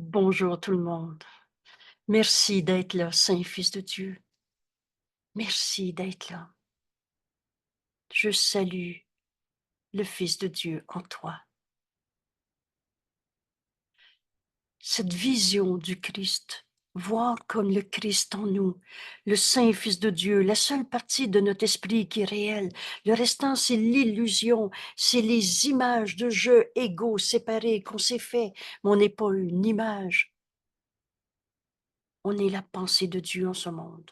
Bonjour tout le monde. Merci d'être là, Saint-Fils de Dieu. Merci d'être là. Je salue le Fils de Dieu en toi. Cette vision du Christ, voir comme le Christ en nous, le Saint-Fils de Dieu, la seule partie de notre esprit qui est réelle. Le restant, c'est l'illusion, c'est les images de jeux égaux, séparés qu'on s'est fait, mais on n'est pas une image. On est la pensée de Dieu en ce monde.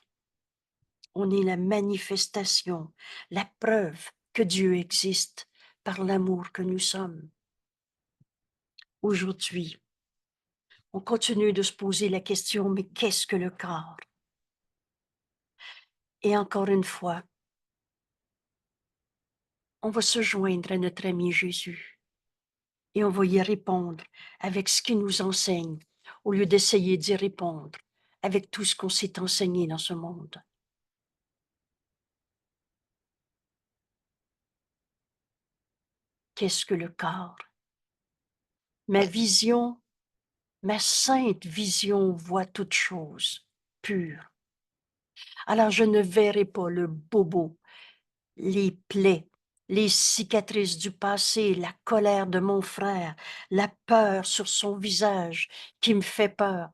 On est la manifestation, la preuve que Dieu existe par l'amour que nous sommes. Aujourd'hui, on continue de se poser la question, mais qu'est-ce que le corps? Et encore une fois, on va se joindre à notre ami Jésus et on va y répondre avec ce qu'il nous enseigne, au lieu d'essayer d'y répondre avec tout ce qu'on s'est enseigné dans ce monde. Qu'est-ce que le corps? Ma vision, ma sainte vision voit toute chose pure. Alors je ne verrai pas le bobo, les plaies, les cicatrices du passé, la colère de mon frère, la peur sur son visage qui me fait peur.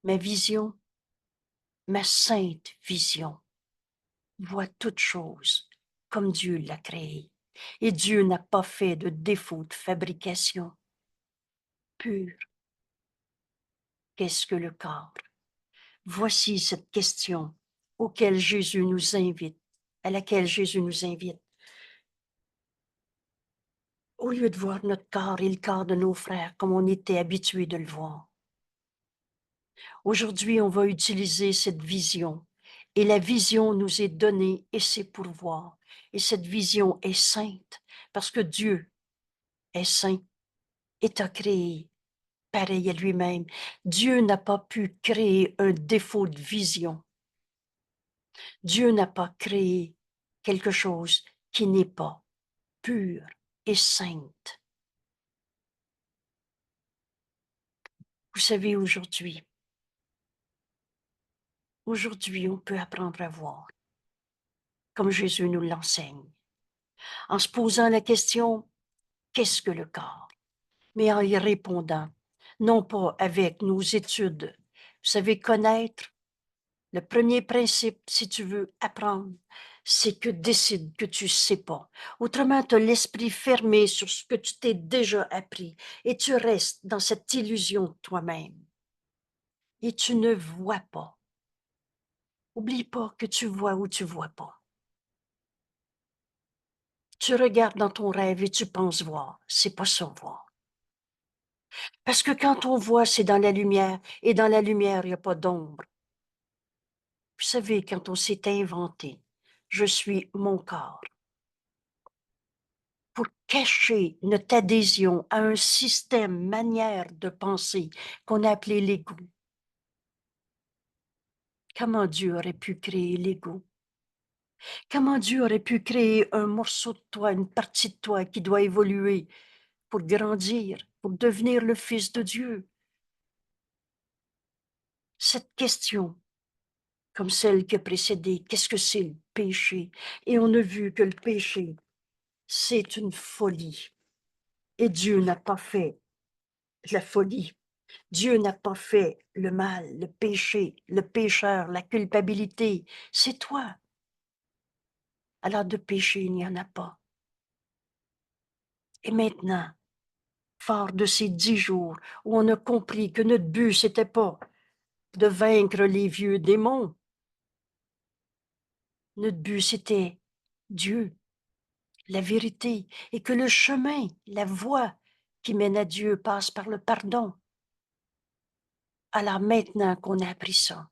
Ma vision, ma sainte vision, voit toute chose comme Dieu l'a créée. Et Dieu n'a pas fait de défaut de fabrication. Pur. Qu'est-ce que le corps? Voici cette question auquel Jésus nous invite, à laquelle Jésus nous invite. Au lieu de voir notre corps et le corps de nos frères comme on était habitué de le voir. Aujourd'hui, on va utiliser cette vision. Et la vision nous est donnée et c'est pour voir. Et cette vision est sainte parce que Dieu est saint et t'a créé pareil à lui-même. Dieu n'a pas pu créer un défaut de vision. Dieu n'a pas créé quelque chose qui n'est pas pur et sainte. Vous savez, aujourd'hui, on peut apprendre à voir, comme Jésus nous l'enseigne, en se posant la question, qu'est-ce que le corps? Mais en y répondant, non pas avec nos études. Vous savez, connaître, le premier principe, si tu veux apprendre, c'est que décide que tu sais pas. Autrement, tu as l'esprit fermé sur ce que tu t'es déjà appris et tu restes dans cette illusion de toi-même. Et tu ne vois pas. Oublie pas que tu vois ou tu vois pas. Tu regardes dans ton rêve et tu penses voir. C'est pas ça voir. Parce que quand on voit, c'est dans la lumière et dans la lumière, il n'y a pas d'ombre. Vous savez, quand on s'est inventé, je suis mon corps, pour cacher notre adhésion à un système, manière de penser qu'on a appelé l'ego. Comment Dieu aurait pu créer l'ego? Comment Dieu aurait pu créer un morceau de toi, une partie de toi qui doit évoluer pour grandir, pour devenir le Fils de Dieu? Cette question, comme celle qui a précédé, qu'est-ce que c'est le péché? Et on a vu que le péché, c'est une folie. Et Dieu n'a pas fait la folie. Dieu n'a pas fait le mal, le péché, le pécheur, la culpabilité. C'est toi. Alors de péché, il n'y en a pas. Et maintenant, fort de ces 10 jours où on a compris que notre but, c'était pas de vaincre les vieux démons. Notre but, c'était Dieu, la vérité, et que le chemin, la voie qui mène à Dieu passe par le pardon. Alors maintenant qu'on a appris ça,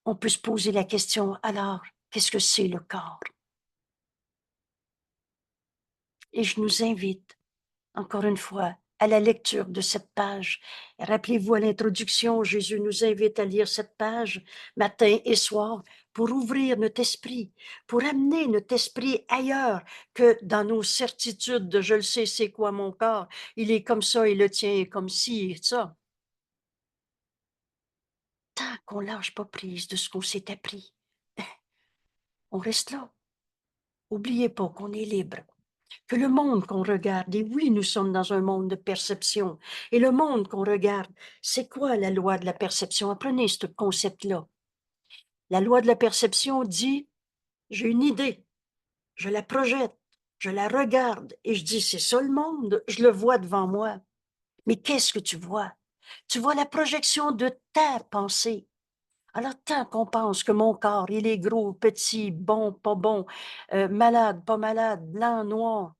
on peut se poser la question, alors, qu'est-ce que c'est le corps? Et je nous invite, encore une fois, à la lecture de cette page. Rappelez-vous, à l'introduction, Jésus nous invite à lire cette page matin et soir pour ouvrir notre esprit, pour amener notre esprit ailleurs que dans nos certitudes de je le sais, c'est quoi mon corps, il est comme ça et le tien est comme ci et ça. Tant qu'on lâche pas prise de ce qu'on s'est appris, on reste là. Oubliez pas qu'on est libre, que le monde qu'on regarde, et oui, nous sommes dans un monde de perception, et le monde qu'on regarde, c'est quoi la loi de la perception? Apprenez ce concept-là. La loi de la perception dit, j'ai une idée, je la projette, je la regarde, et je dis, c'est ça le monde, je le vois devant moi. Mais qu'est-ce que tu vois? Tu vois la projection de ta pensée. Alors, tant qu'on pense que mon corps, il est gros, petit, bon, pas bon, malade, pas malade, blanc, noir,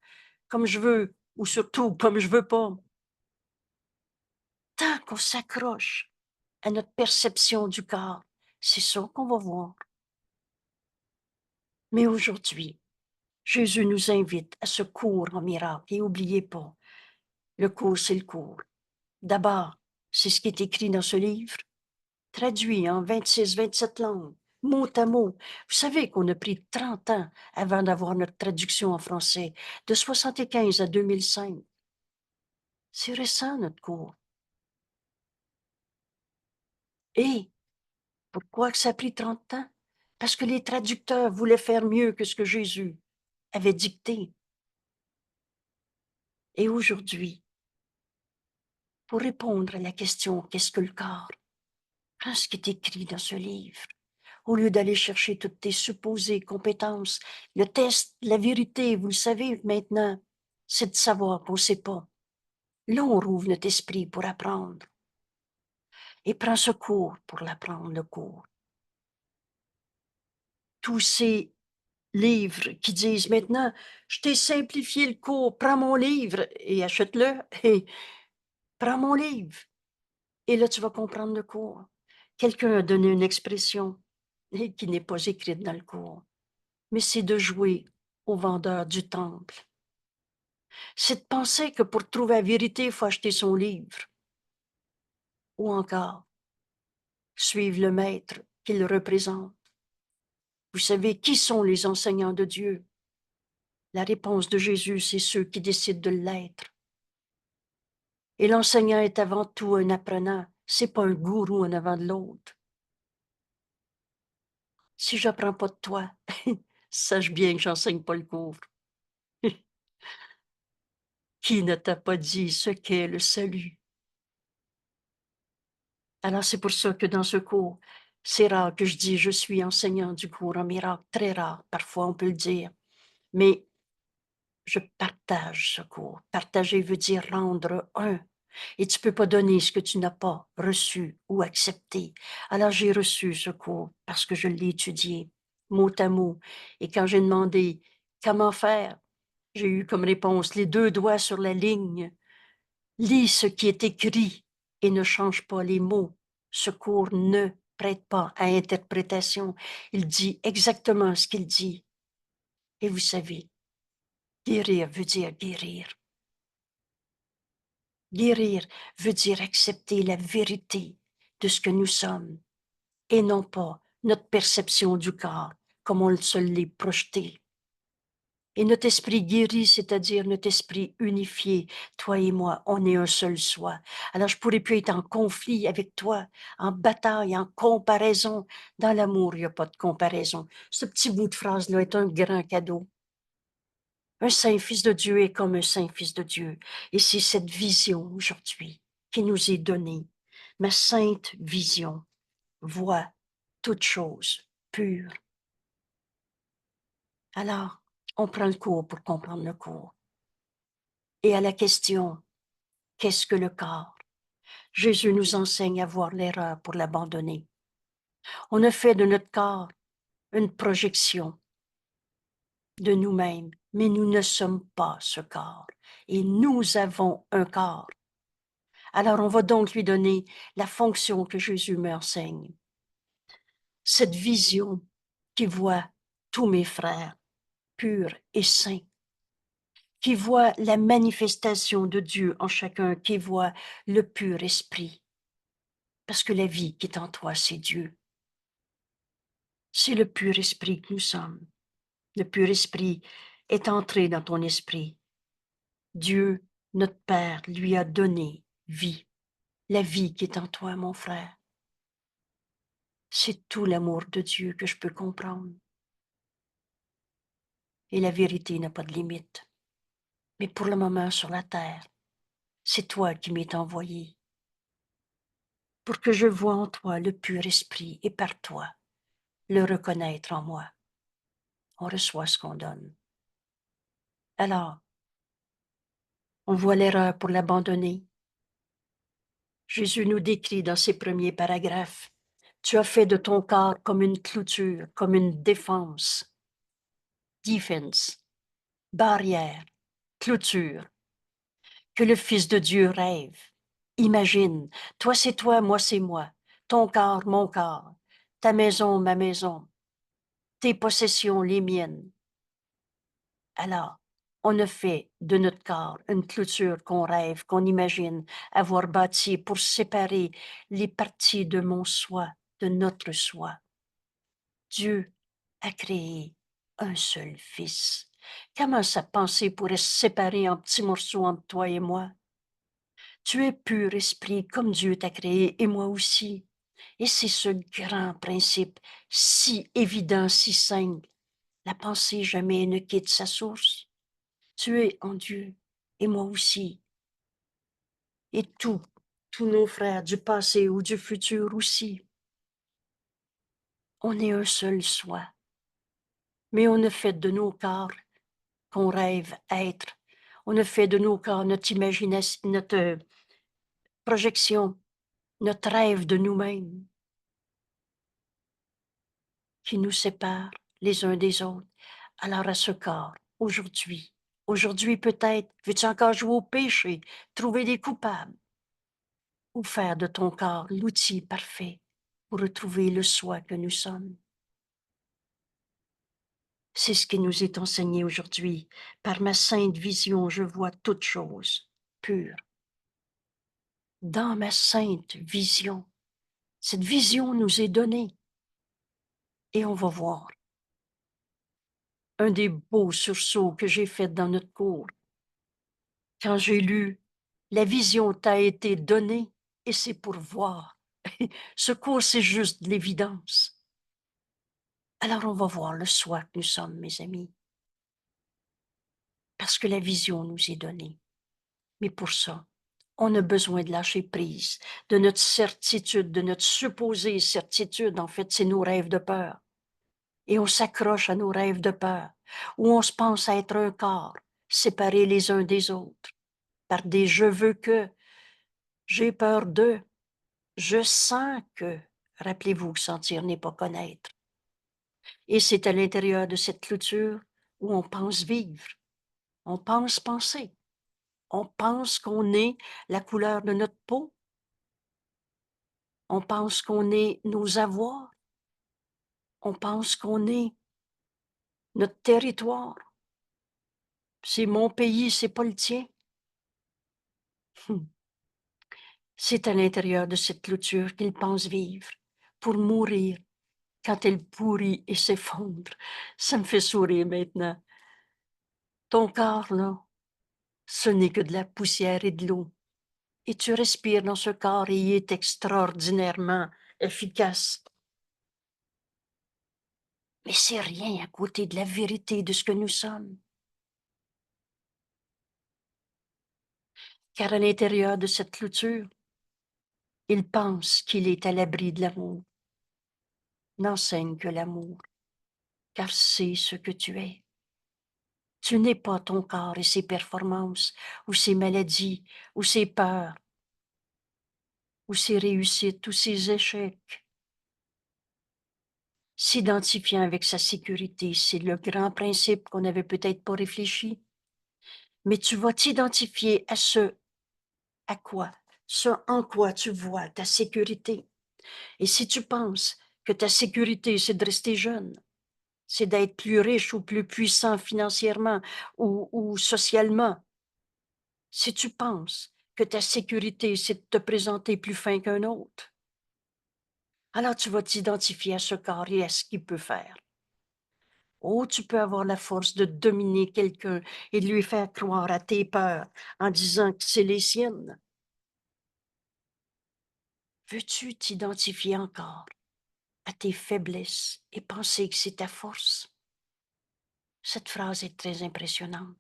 comme je veux, ou surtout comme je veux pas, tant qu'on s'accroche à notre perception du corps, c'est ça qu'on va voir. Mais aujourd'hui, Jésus nous invite à ce cours en miracle. Et n'oubliez pas, le cours, c'est le cours. D'abord, c'est ce qui est écrit dans ce livre, traduit en 26, 27 langues, mot à mot. Vous savez qu'on a pris 30 ans avant d'avoir notre traduction en français, de 75 à 2005. C'est récent, notre cours. Et pourquoi que ça a pris 30 ans? Parce que les traducteurs voulaient faire mieux que ce que Jésus avait dicté. Et aujourd'hui, pour répondre à la question «Qu'est-ce que le corps?» Prends ce qui est écrit dans ce livre. Au lieu d'aller chercher toutes tes supposées compétences, le test, la vérité, vous le savez maintenant, c'est de savoir qu'on ne sait pas. Là, on rouvre notre esprit pour apprendre. Et prends ce cours pour l'apprendre, le cours. Tous ces livres qui disent maintenant, je t'ai simplifié le cours, prends mon livre et achète-le et prends mon livre. Et là, tu vas comprendre le cours. Quelqu'un a donné une expression qui n'est pas écrite dans le cours, mais c'est de jouer au vendeur du temple. C'est de penser que pour trouver la vérité, il faut acheter son livre. Ou encore, suivre le maître qu'il représente. Vous savez qui sont les enseignants de Dieu? La réponse de Jésus, c'est ceux qui décident de l'être. Et l'enseignant est avant tout un apprenant. C'est pas un gourou en avant de l'autre. Si j'apprends pas de toi, sache bien que j'enseigne pas le cours. Qui ne t'a pas dit ce qu'est le salut? Alors c'est pour ça que dans ce cours, c'est rare que je dis je suis enseignant du cours en miracle, très rare, parfois on peut le dire, mais je partage ce cours. Partager veut dire rendre un. Et tu peux pas donner ce que tu n'as pas reçu ou accepté. Alors j'ai reçu ce cours parce que je l'ai étudié, mot à mot. Et quand j'ai demandé comment faire, j'ai eu comme réponse les deux doigts sur la ligne. Lis ce qui est écrit et ne change pas les mots. Ce cours ne prête pas à interprétation. Il dit exactement ce qu'il dit. Et vous savez, guérir veut dire guérir. Guérir veut dire accepter la vérité de ce que nous sommes et non pas notre perception du corps comme on se l'est projeté. Et notre esprit guéri, c'est-à-dire notre esprit unifié, toi et moi, on est un seul soi. Alors je pourrais plus être en conflit avec toi, en bataille, en comparaison. Dans l'amour, il n'y a pas de comparaison. Ce petit bout de phrase-là est un grand cadeau. Un saint fils de Dieu est comme un saint fils de Dieu. Et c'est cette vision aujourd'hui qui nous est donnée. Ma sainte vision voit toute chose pure. Alors, on prend le cours pour comprendre le cours. Et à la question, qu'est-ce que le corps? Jésus nous enseigne à voir l'erreur pour l'abandonner. On a fait de notre corps une projection de nous-mêmes, mais nous ne sommes pas ce corps. Et nous avons un corps. Alors on va donc lui donner la fonction que Jésus m'enseigne. Cette vision qui voit tous mes frères purs et saints, qui voit la manifestation de Dieu en chacun, qui voit le pur esprit. Parce que la vie qui est en toi, c'est Dieu. C'est le pur esprit que nous sommes. Le pur esprit est entré dans ton esprit. Dieu, notre Père, lui a donné vie. La vie qui est en toi, mon frère. C'est tout l'amour de Dieu que je peux comprendre. Et la vérité n'a pas de limite. Mais pour le moment, sur la terre, c'est toi qui m'es envoyé. Pour que je voie en toi le pur esprit et par toi, le reconnaître en moi. On reçoit ce qu'on donne. Alors, on voit l'erreur pour l'abandonner. Jésus nous décrit dans ses premiers paragraphes, tu as fait de ton corps comme une clôture, comme une défense, defense, barrière, clôture, que le Fils de Dieu rêve. Imagine, toi c'est toi, moi c'est moi, ton corps, mon corps, ta maison, ma maison, tes possessions, les miennes. Alors, on a fait de notre corps une clôture qu'on rêve, qu'on imagine avoir bâtie pour séparer les parties de mon soi, de notre soi. Dieu a créé un seul Fils. Comment sa pensée pourrait se séparer en petits morceaux entre toi et moi? Tu es pur esprit comme Dieu t'a créé et moi aussi. Et c'est ce grand principe si évident, si simple. La pensée jamais ne quitte sa source. Tu es en Dieu et moi aussi. Et tous nos frères du passé ou du futur aussi. On est un seul soi. Mais on a fait de nos corps qu'on rêve être. On a fait de nos corps notre imagination, notre projection, notre rêve de nous-mêmes qui nous sépare les uns des autres. Alors à ce corps, aujourd'hui peut-être, veux-tu encore jouer au péché, trouver des coupables, ou faire de ton corps l'outil parfait pour retrouver le soi que nous sommes? C'est ce qui nous est enseigné aujourd'hui. Par ma sainte vision, je vois toutes choses pures. Dans ma sainte vision, cette vision nous est donnée et on va voir. Un des beaux sursauts que j'ai fait dans notre cours, quand j'ai lu « La vision t'a été donnée et c'est pour voir ». Ce cours, c'est juste de l'évidence. Alors on va voir le soi que nous sommes, mes amis. Parce que la vision nous est donnée. Mais pour ça, on a besoin de lâcher prise, de notre certitude, de notre supposée certitude. En fait, c'est nos rêves de peur. Et on s'accroche à nos rêves de peur, où on se pense à être un corps, séparés les uns des autres, par des je veux que, j'ai peur de, je sens que. Rappelez-vous, sentir n'est pas connaître. Et c'est à l'intérieur de cette clôture où on pense vivre, on pense penser, on pense qu'on est la couleur de notre peau, on pense qu'on est nos avoirs, on pense qu'on est notre territoire. C'est mon pays, c'est pas le tien. C'est à l'intérieur de cette clôture qu'il pense vivre, pour mourir quand elle pourrit et s'effondre. Ça me fait sourire maintenant. Ton corps, là, ce n'est que de la poussière et de l'eau. Et tu respires dans ce corps et il est extraordinairement efficace. Mais c'est rien à côté de la vérité de ce que nous sommes. Car à l'intérieur de cette clôture, il pense qu'il est à l'abri de l'amour. N'enseigne que l'amour, car c'est ce que tu es. Tu n'es pas ton corps et ses performances, ou ses maladies, ou ses peurs, ou ses réussites, ou ses échecs. S'identifiant avec sa sécurité, c'est le grand principe qu'on n'avait peut-être pas réfléchi. Mais tu vas t'identifier à ce à quoi, ce en quoi tu vois ta sécurité. Et si tu penses que ta sécurité, c'est de rester jeune, c'est d'être plus riche ou plus puissant financièrement ou socialement. Si tu penses que ta sécurité, c'est de te présenter plus fin qu'un autre, alors tu vas t'identifier à ce corps et à ce qu'il peut faire. Oh, tu peux avoir la force de dominer quelqu'un et de lui faire croire à tes peurs en disant que c'est les siennes. Veux-tu t'identifier encore à tes faiblesses et penser que c'est ta force? Cette phrase est très impressionnante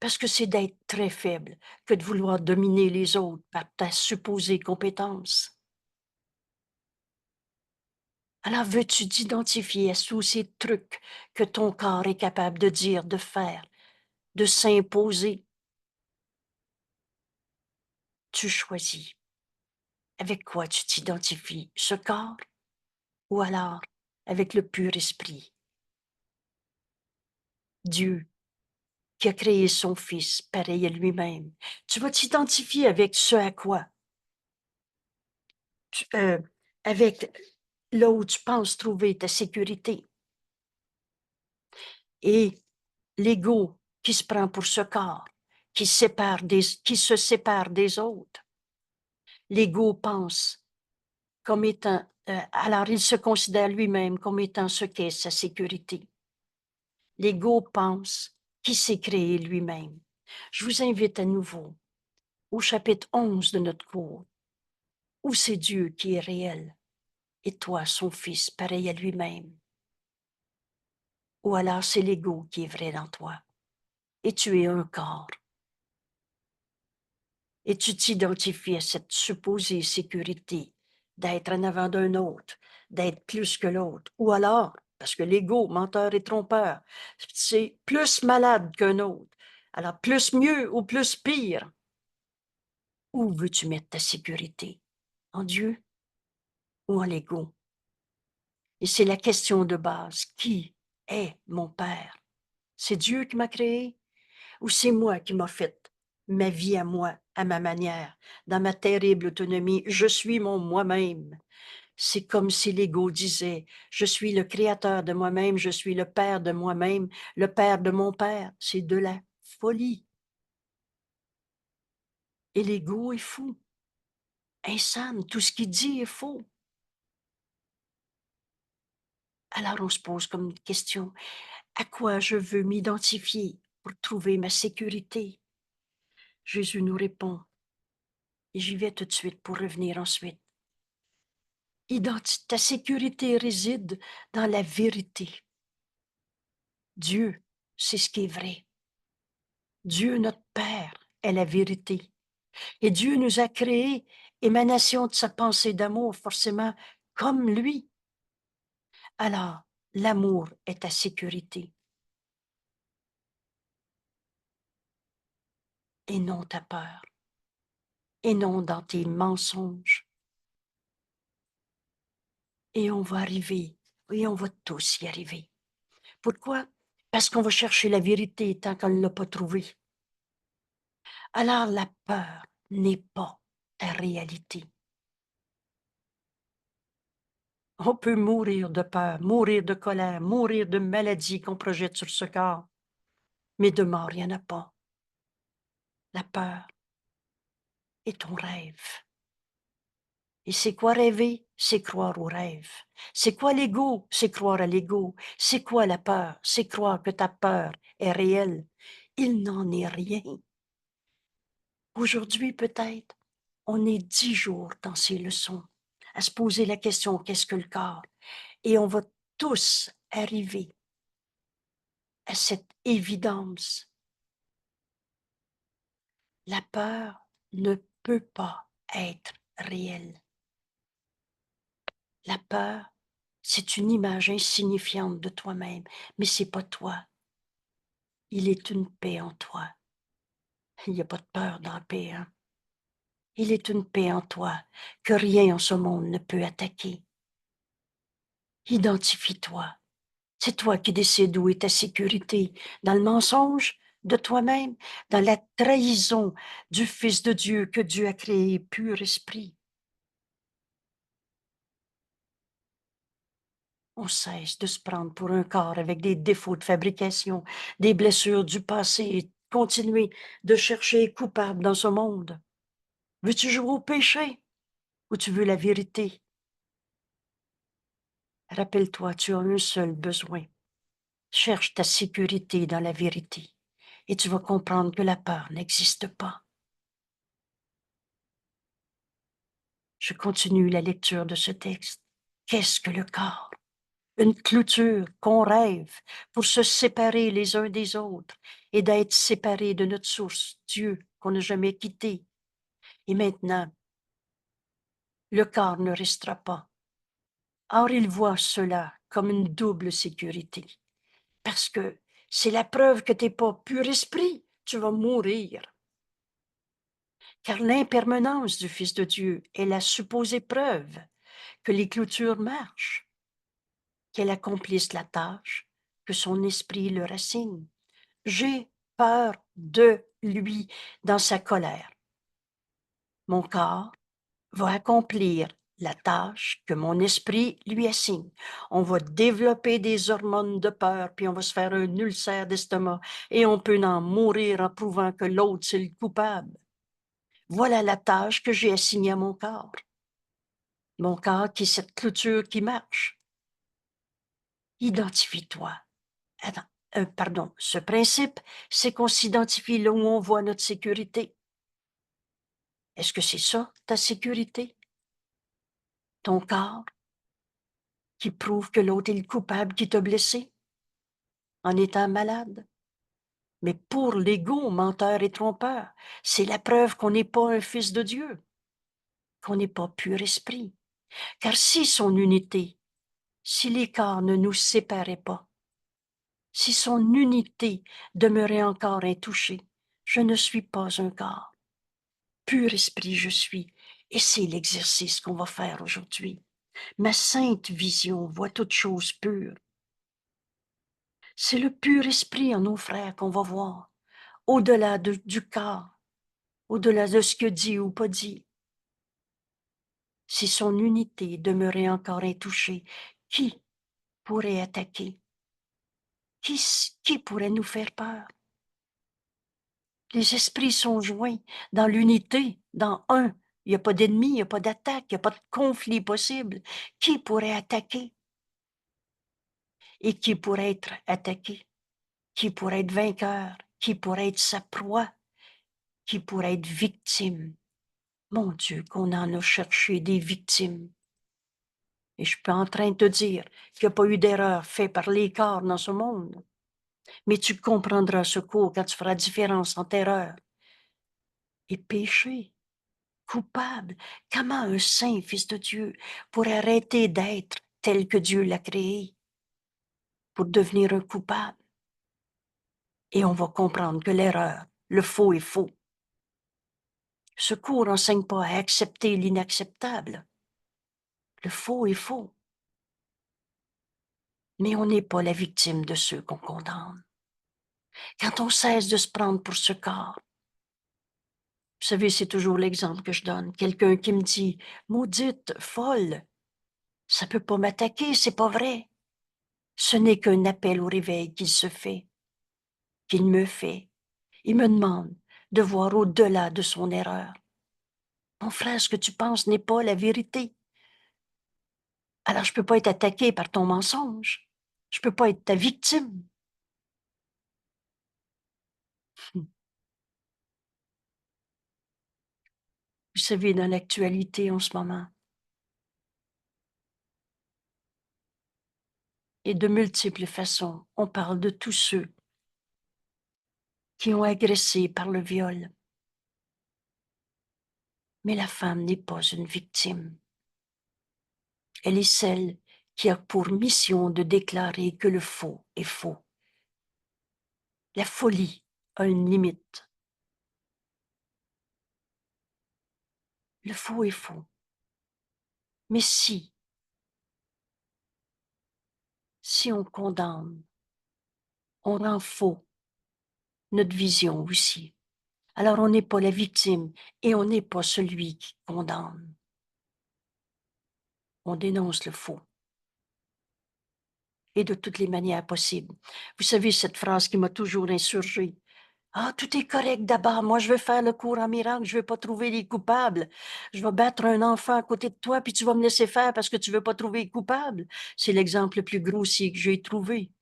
parce que c'est d'être très faible que de vouloir dominer les autres par ta supposée compétence. Alors veux-tu t'identifier à tous ces trucs que ton corps est capable de dire, de faire, de s'imposer? Tu choisis. Avec quoi tu t'identifies? Ce corps ou alors avec le pur esprit? Dieu qui a créé son Fils pareil à lui-même. Tu vas t'identifier avec ce à quoi? Tu- euh, avec là où tu penses trouver ta sécurité. Et l'ego qui se prend pour ce corps, qui se sépare des autres. L'ego pense comme étant, alors il se considère lui-même comme étant ce qu'est sa sécurité. L'ego pense qu'il s'est créé lui-même. Je vous invite à nouveau au chapitre 11 de notre cours, où c'est Dieu qui est réel et toi, son Fils, pareil à lui-même. Ou alors c'est l'ego qui est vrai dans toi et tu es un corps. Et tu t'identifies à cette supposée sécurité d'être en avant d'un autre, d'être plus que l'autre. Ou alors, parce que l'ego, menteur et trompeur, c'est plus malade qu'un autre. Alors, plus mieux ou plus pire. Où veux-tu mettre ta sécurité? En Dieu ou en l'ego? Et c'est la question de base. Qui est mon Père? C'est Dieu qui m'a créé ou c'est moi qui m'a fait ma vie à moi, à ma manière, dans ma terrible autonomie? Je suis mon moi-même. C'est comme si l'ego disait, je suis le créateur de moi-même, je suis le père de moi-même, le père de mon père. C'est de la folie. Et l'ego est fou, insane, tout ce qu'il dit est faux. Alors on se pose comme une question, à quoi je veux m'identifier pour trouver ma sécurité? Jésus nous répond, et j'y vais tout de suite pour revenir ensuite. Ta sécurité réside dans la vérité. Dieu, c'est ce qui est vrai. Dieu, notre Père, est la vérité. Et Dieu nous a créés, émanation de sa pensée d'amour, forcément, comme lui. Alors, l'amour est ta sécurité et non ta peur, et non dans tes mensonges. Et on va arriver, et on va tous y arriver. Pourquoi? Parce qu'on va chercher la vérité tant qu'on ne l'a pas trouvée. Alors la peur n'est pas ta réalité. On peut mourir de peur, mourir de colère, mourir de maladie qu'on projette sur ce corps, mais de mort, il n'y en a pas. La peur est ton rêve. Et c'est quoi rêver? C'est croire au rêve. C'est quoi l'ego? C'est croire à l'ego. C'est quoi la peur? C'est croire que ta peur est réelle. Il n'en est rien. Aujourd'hui, peut-être, on est 10 jours dans ces leçons à se poser la question, qu'est-ce que le corps? Et on va tous arriver à cette évidence. La peur ne peut pas être réelle. La peur, c'est une image insignifiante de toi-même, mais c'est pas toi. Il est une paix en toi. Il n'y a pas de peur dans la paix, hein? Il est une paix en toi que rien en ce monde ne peut attaquer. Identifie-toi. C'est toi qui décides où est ta sécurité, dans le mensonge de toi-même, dans la trahison du Fils de Dieu que Dieu a créé, pur esprit. On cesse de se prendre pour un corps avec des défauts de fabrication, des blessures du passé et continuer de chercher coupable dans ce monde. Veux-tu jouer au péché ou tu veux la vérité? Rappelle-toi, tu as un seul besoin. Cherche ta sécurité dans la vérité et tu vas comprendre que la peur n'existe pas. Je continue la lecture de ce texte. Qu'est-ce que le corps? Une clôture qu'on rêve pour se séparer les uns des autres et d'être séparés de notre source, Dieu, qu'on n'a jamais quitté. Et maintenant, le corps ne restera pas. Or, il voit cela comme une double sécurité, parce que c'est la preuve que tu n'es pas pur esprit, tu vas mourir. Car l'impermanence du Fils de Dieu est la supposée preuve que les clôtures marchent, qu'elles accomplissent la tâche que son esprit leur assigne. J'ai peur de lui dans sa colère. Mon corps va accomplir la tâche que mon esprit lui assigne. On va développer des hormones de peur, puis on va se faire un ulcère d'estomac et on peut en mourir en prouvant que l'autre, c'est le coupable. Voilà la tâche que j'ai assignée à mon corps. Mon corps qui est cette clôture qui marche. Identifie-toi. Attends, pardon, ce principe, c'est qu'on s'identifie là où on voit notre sécurité. Est-ce que c'est ça, ta sécurité? Ton corps qui prouve que l'autre est le coupable qui t'a blessé en étant malade? Mais pour l'ego menteur et trompeur, c'est la preuve qu'on n'est pas un fils de Dieu, qu'on n'est pas pur esprit. Car si son unité, si les corps ne nous séparaient pas, si son unité demeurait encore intouchée, je ne suis pas un corps. Pur esprit je suis, et c'est l'exercice qu'on va faire aujourd'hui. Ma sainte vision voit toute chose pure. C'est le pur esprit en nos frères qu'on va voir, au-delà du corps, au-delà de ce que dit ou pas dit. Si son unité demeurait encore intouchée, qui pourrait attaquer? Qui pourrait nous faire peur? Les esprits sont joints dans l'unité, dans un. Il n'y a pas d'ennemi, il n'y a pas d'attaque, il n'y a pas de conflit possible. Qui pourrait attaquer? Et qui pourrait être attaqué? Qui pourrait être vainqueur? Qui pourrait être sa proie? Qui pourrait être victime? Mon Dieu, qu'on en a cherché des victimes. Et je suis pas en train de te dire qu'il n'y a pas eu d'erreur faite par les corps dans ce monde. Mais tu comprendras ce cours quand tu feras différence entre erreur et péché. Coupable. Comment un saint fils de Dieu pourrait arrêter d'être tel que Dieu l'a créé pour devenir un coupable? Et on va comprendre que l'erreur, le faux est faux. Ce cours n'enseigne pas à accepter l'inacceptable. Le faux est faux. Mais on n'est pas la victime de ceux qu'on condamne. Quand on cesse de se prendre pour ce corps, vous savez, c'est toujours l'exemple que je donne. Quelqu'un qui me dit « Maudite, folle, ça peut pas m'attaquer, c'est pas vrai. » Ce n'est qu'un appel au réveil qu'il se fait, qu'il me fait. Il me demande de voir au-delà de son erreur. Mon frère, ce que tu penses n'est pas la vérité. Alors je peux pas être attaqué par ton mensonge. Je peux pas être ta victime. Vous savez, dans l'actualité en ce moment, et de multiples façons, on parle de tous ceux qui ont agressé par le viol. Mais la femme n'est pas une victime. Elle est celle qui a pour mission de déclarer que le faux est faux. La folie a une limite. Le faux est faux. Mais si on condamne, on rend faux notre vision aussi. Alors on n'est pas la victime et on n'est pas celui qui condamne. On dénonce le faux. et de toutes les manières possibles. Vous savez cette phrase qui m'a toujours insurgée. Ah, tout est correct d'abord. Moi, je veux faire le cours en miracle. Je veux pas trouver les coupables. Je vais battre un enfant à côté de toi, puis tu vas me laisser faire parce que tu veux pas trouver les coupables. C'est l'exemple le plus grossier que j'ai trouvé.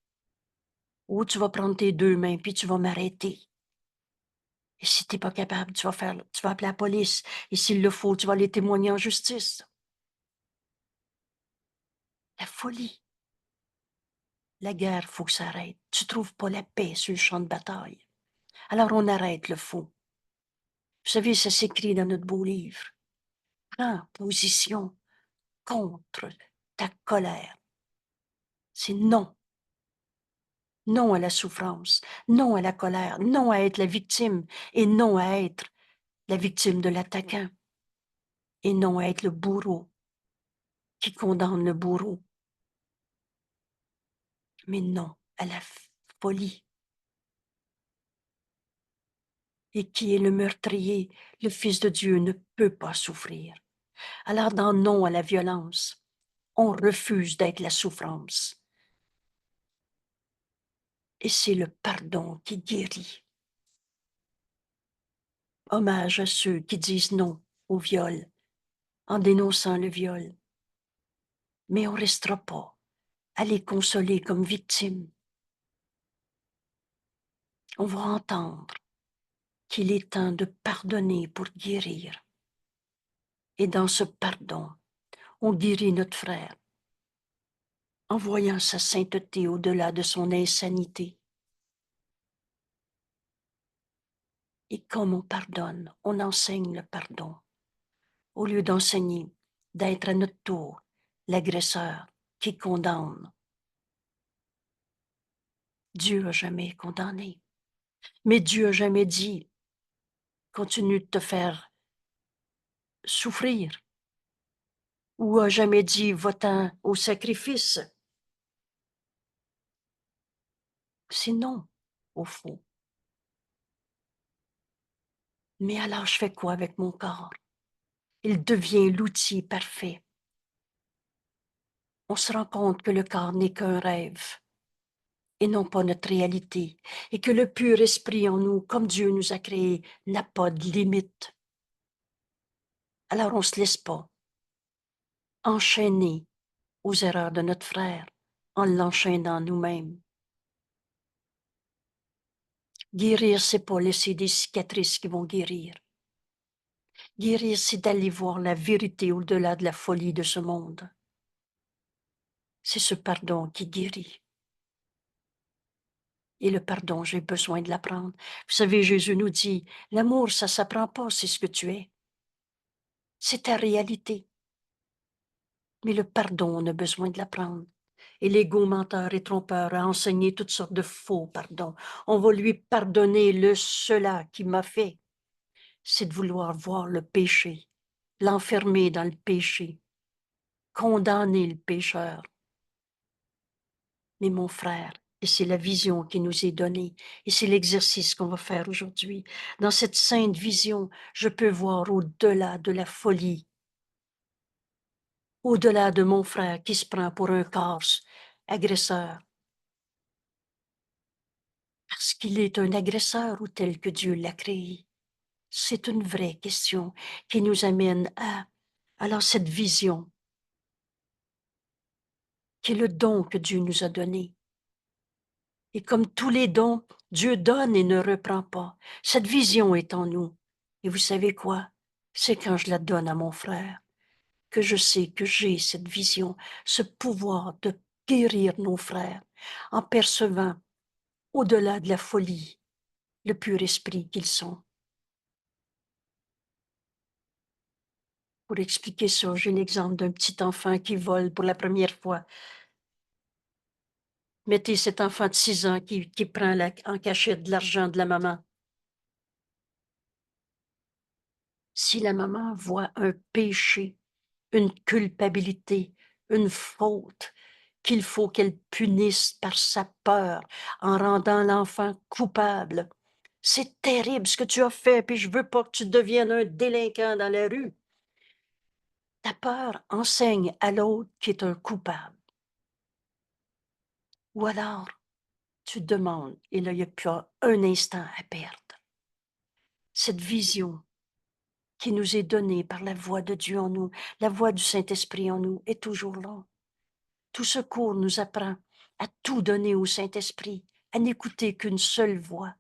Ou tu vas prendre tes deux mains, puis tu vas m'arrêter. Et si t'es pas capable, tu vas appeler la police. Et s'il le faut, tu vas aller témoigner en justice. La folie. La guerre, faut que ça arrête. Tu trouves pas la paix sur le champ de bataille. Alors on arrête le faux. Vous savez, ça s'écrit dans notre beau livre. Prends position contre ta colère. C'est non. Non à la souffrance, non à la colère, non à être la victime et non à être la victime de l'attaquant et non à être le bourreau qui condamne le bourreau. Mais non à la folie. Et qui est le meurtrier, le Fils de Dieu ne peut pas souffrir. Alors dans non à la violence, on refuse d'être la souffrance. Et c'est le pardon qui guérit. Hommage à ceux qui disent non au viol en dénonçant le viol. Mais on ne restera pas à les consoler comme victimes. On va entendre qu'il est temps de pardonner pour guérir. Et dans ce pardon, on guérit notre frère en voyant sa sainteté au-delà de son insanité. Et comme on pardonne, on enseigne le pardon, au lieu d'enseigner d'être à notre tour l'agresseur qui condamne. Dieu n'a jamais condamné, mais Dieu n'a jamais dit « continue de te faire souffrir » ou a jamais dit « va-t'en au sacrifice ». C'est non, au fond. Mais alors je fais quoi avec mon corps? Il devient l'outil parfait. On se rend compte que le corps n'est qu'un rêve et non pas notre réalité, et que le pur esprit en nous, comme Dieu nous a créés, n'a pas de limite. Alors on ne se laisse pas enchaîner aux erreurs de notre frère en l'enchaînant nous-mêmes. Guérir, c'est pas laisser des cicatrices qui vont guérir. Guérir, c'est d'aller voir la vérité au-delà de la folie de ce monde. C'est ce pardon qui guérit. Et le pardon, j'ai besoin de l'apprendre. Vous savez, Jésus nous dit, l'amour, ça s'apprend pas, c'est ce que tu es. C'est ta réalité. Mais le pardon, on a besoin de l'apprendre. Et l'ego menteur et trompeur a enseigné toutes sortes de faux pardons. On va lui pardonner le cela qui m'a fait. C'est de vouloir voir le péché, l'enfermer dans le péché, condamner le pécheur. Mais mon frère, et c'est la vision qui nous est donnée, et c'est l'exercice qu'on va faire aujourd'hui. Dans cette sainte vision, je peux voir au-delà de la folie, au-delà de mon frère qui se prend pour un corse, agresseur, parce qu'il est un agresseur ou tel que Dieu l'a créé. C'est une vraie question qui nous amène à alors cette vision, qui est le don que Dieu nous a donné. Et comme tous les dons, Dieu donne et ne reprend pas. Cette vision est en nous. Et vous savez quoi? C'est quand je la donne à mon frère que je sais que j'ai cette vision, ce pouvoir de guérir nos frères en percevant au-delà de la folie le pur esprit qu'ils sont. Pour expliquer ça, j'ai l'exemple d'un petit enfant qui vole pour la première fois. Mettez cet enfant de 6 ans qui prend en cachette de l'argent de la maman. Si la maman voit un péché, une culpabilité, une faute, qu'il faut qu'elle punisse par sa peur en rendant l'enfant coupable. C'est terrible ce que tu as fait, puis je veux pas que tu deviennes un délinquant dans la rue. Ta peur enseigne à l'autre qui est un coupable. Ou alors, tu demandes, et là, il n'y a plus un instant à perdre. Cette vision qui nous est donnée par la voix de Dieu en nous, la voix du Saint-Esprit en nous, est toujours là. Tout ce cours nous apprend à tout donner au Saint-Esprit, à n'écouter qu'une seule voix.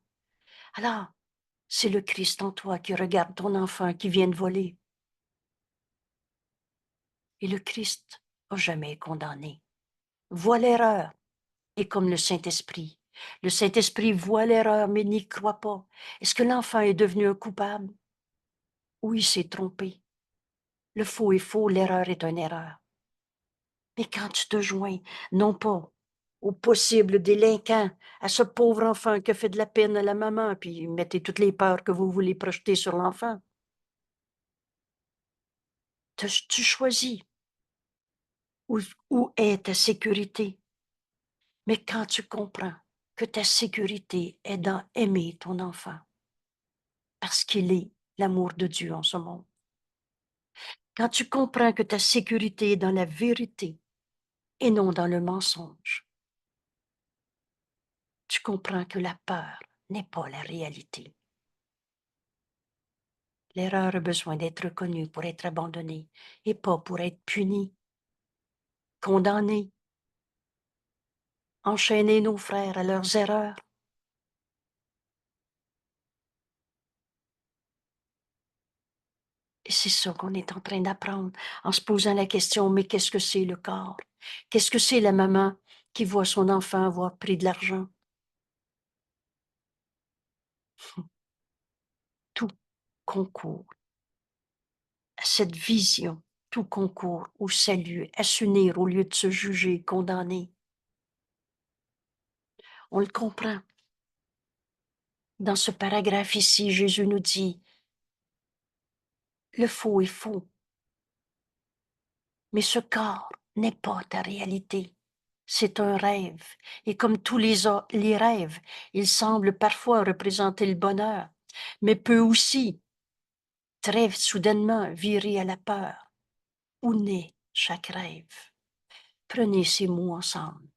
Alors, c'est le Christ en toi qui regarde ton enfant qui vient de voler. Et le Christ n'a jamais condamné. Voit l'erreur, et comme le Saint-Esprit. Le Saint-Esprit voit l'erreur, mais n'y croit pas. Est-ce que l'enfant est devenu un coupable? Ou il s'est trompé? Le faux est faux, l'erreur est une erreur. Mais quand tu te joins, non pas au possible délinquant, à ce pauvre enfant qui fait de la peine à la maman, puis mettez toutes les peurs que vous voulez projeter sur l'enfant. Tu choisis où est ta sécurité. Mais quand tu comprends que ta sécurité est dans aimer ton enfant, parce qu'il est l'amour de Dieu en ce monde. Quand tu comprends que ta sécurité est dans la vérité et non dans le mensonge, tu comprends que la peur n'est pas la réalité. L'erreur a besoin d'être reconnue pour être abandonnée et pas pour être punie, condamnée, enchaîner nos frères à leurs erreurs. Et c'est ça qu'on est en train d'apprendre en se posant la question, mais qu'est-ce que c'est le corps? Qu'est-ce que c'est la maman qui voit son enfant avoir pris de l'argent? Tout concourt à cette vision, tout concourt au salut, à s'unir au lieu de se juger, condamner. On le comprend. Dans ce paragraphe ici, Jésus nous dit, le faux est faux, mais ce corps n'est pas ta réalité. C'est un rêve. Et comme tous les rêves, il semble parfois représenter le bonheur, mais peut aussi, très soudainement, virer à la peur. Où naît chaque rêve? Prenez ces mots ensemble.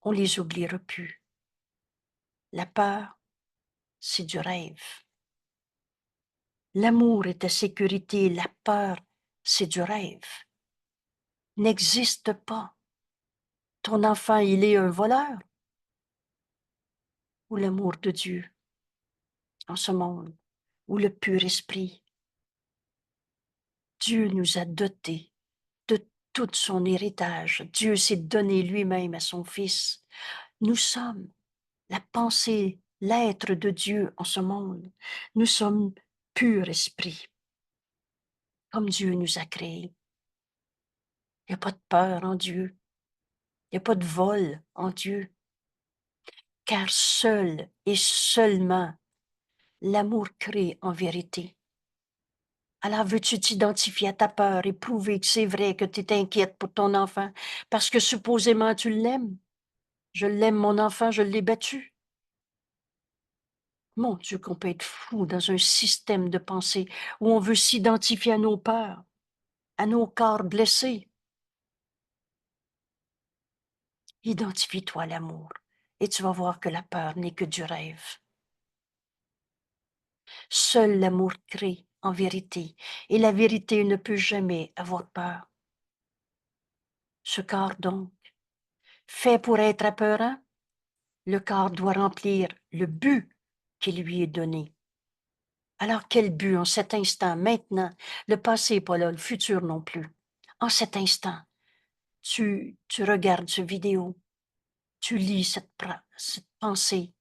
On les oubliera plus. La peur, c'est du rêve. L'amour est ta sécurité, la peur, c'est du rêve. N'existe pas. Ton enfant, il est un voleur ou l'amour de Dieu en ce monde, ou le pur esprit. Dieu nous a dotés de tout son héritage. Dieu s'est donné lui-même à son Fils. Nous sommes la pensée, l'être de Dieu en ce monde. Nous sommes pur esprit, comme Dieu nous a créés. Il n'y a pas de peur en Dieu. Il n'y a pas de vol en Dieu. Car seul et seulement l'amour crée en vérité. Alors veux-tu t'identifier à ta peur et prouver que c'est vrai que tu es inquiète pour ton enfant parce que supposément tu l'aimes? Je l'aime, mon enfant, je l'ai battu. Mon Dieu, qu'on peut être fou dans un système de pensée où on veut s'identifier à nos peurs, à nos corps blessés. Identifie-toi à l'amour et tu vas voir que la peur n'est que du rêve. Seul l'amour crée en vérité et la vérité ne peut jamais avoir peur. Ce corps donc, fait pour être apeurant, le corps doit remplir le but qui lui est donné. Alors quel but en cet instant, maintenant? Le passé n'est pas là, le futur non plus. En cet instant, tu regardes cette vidéo, tu lis cette pensée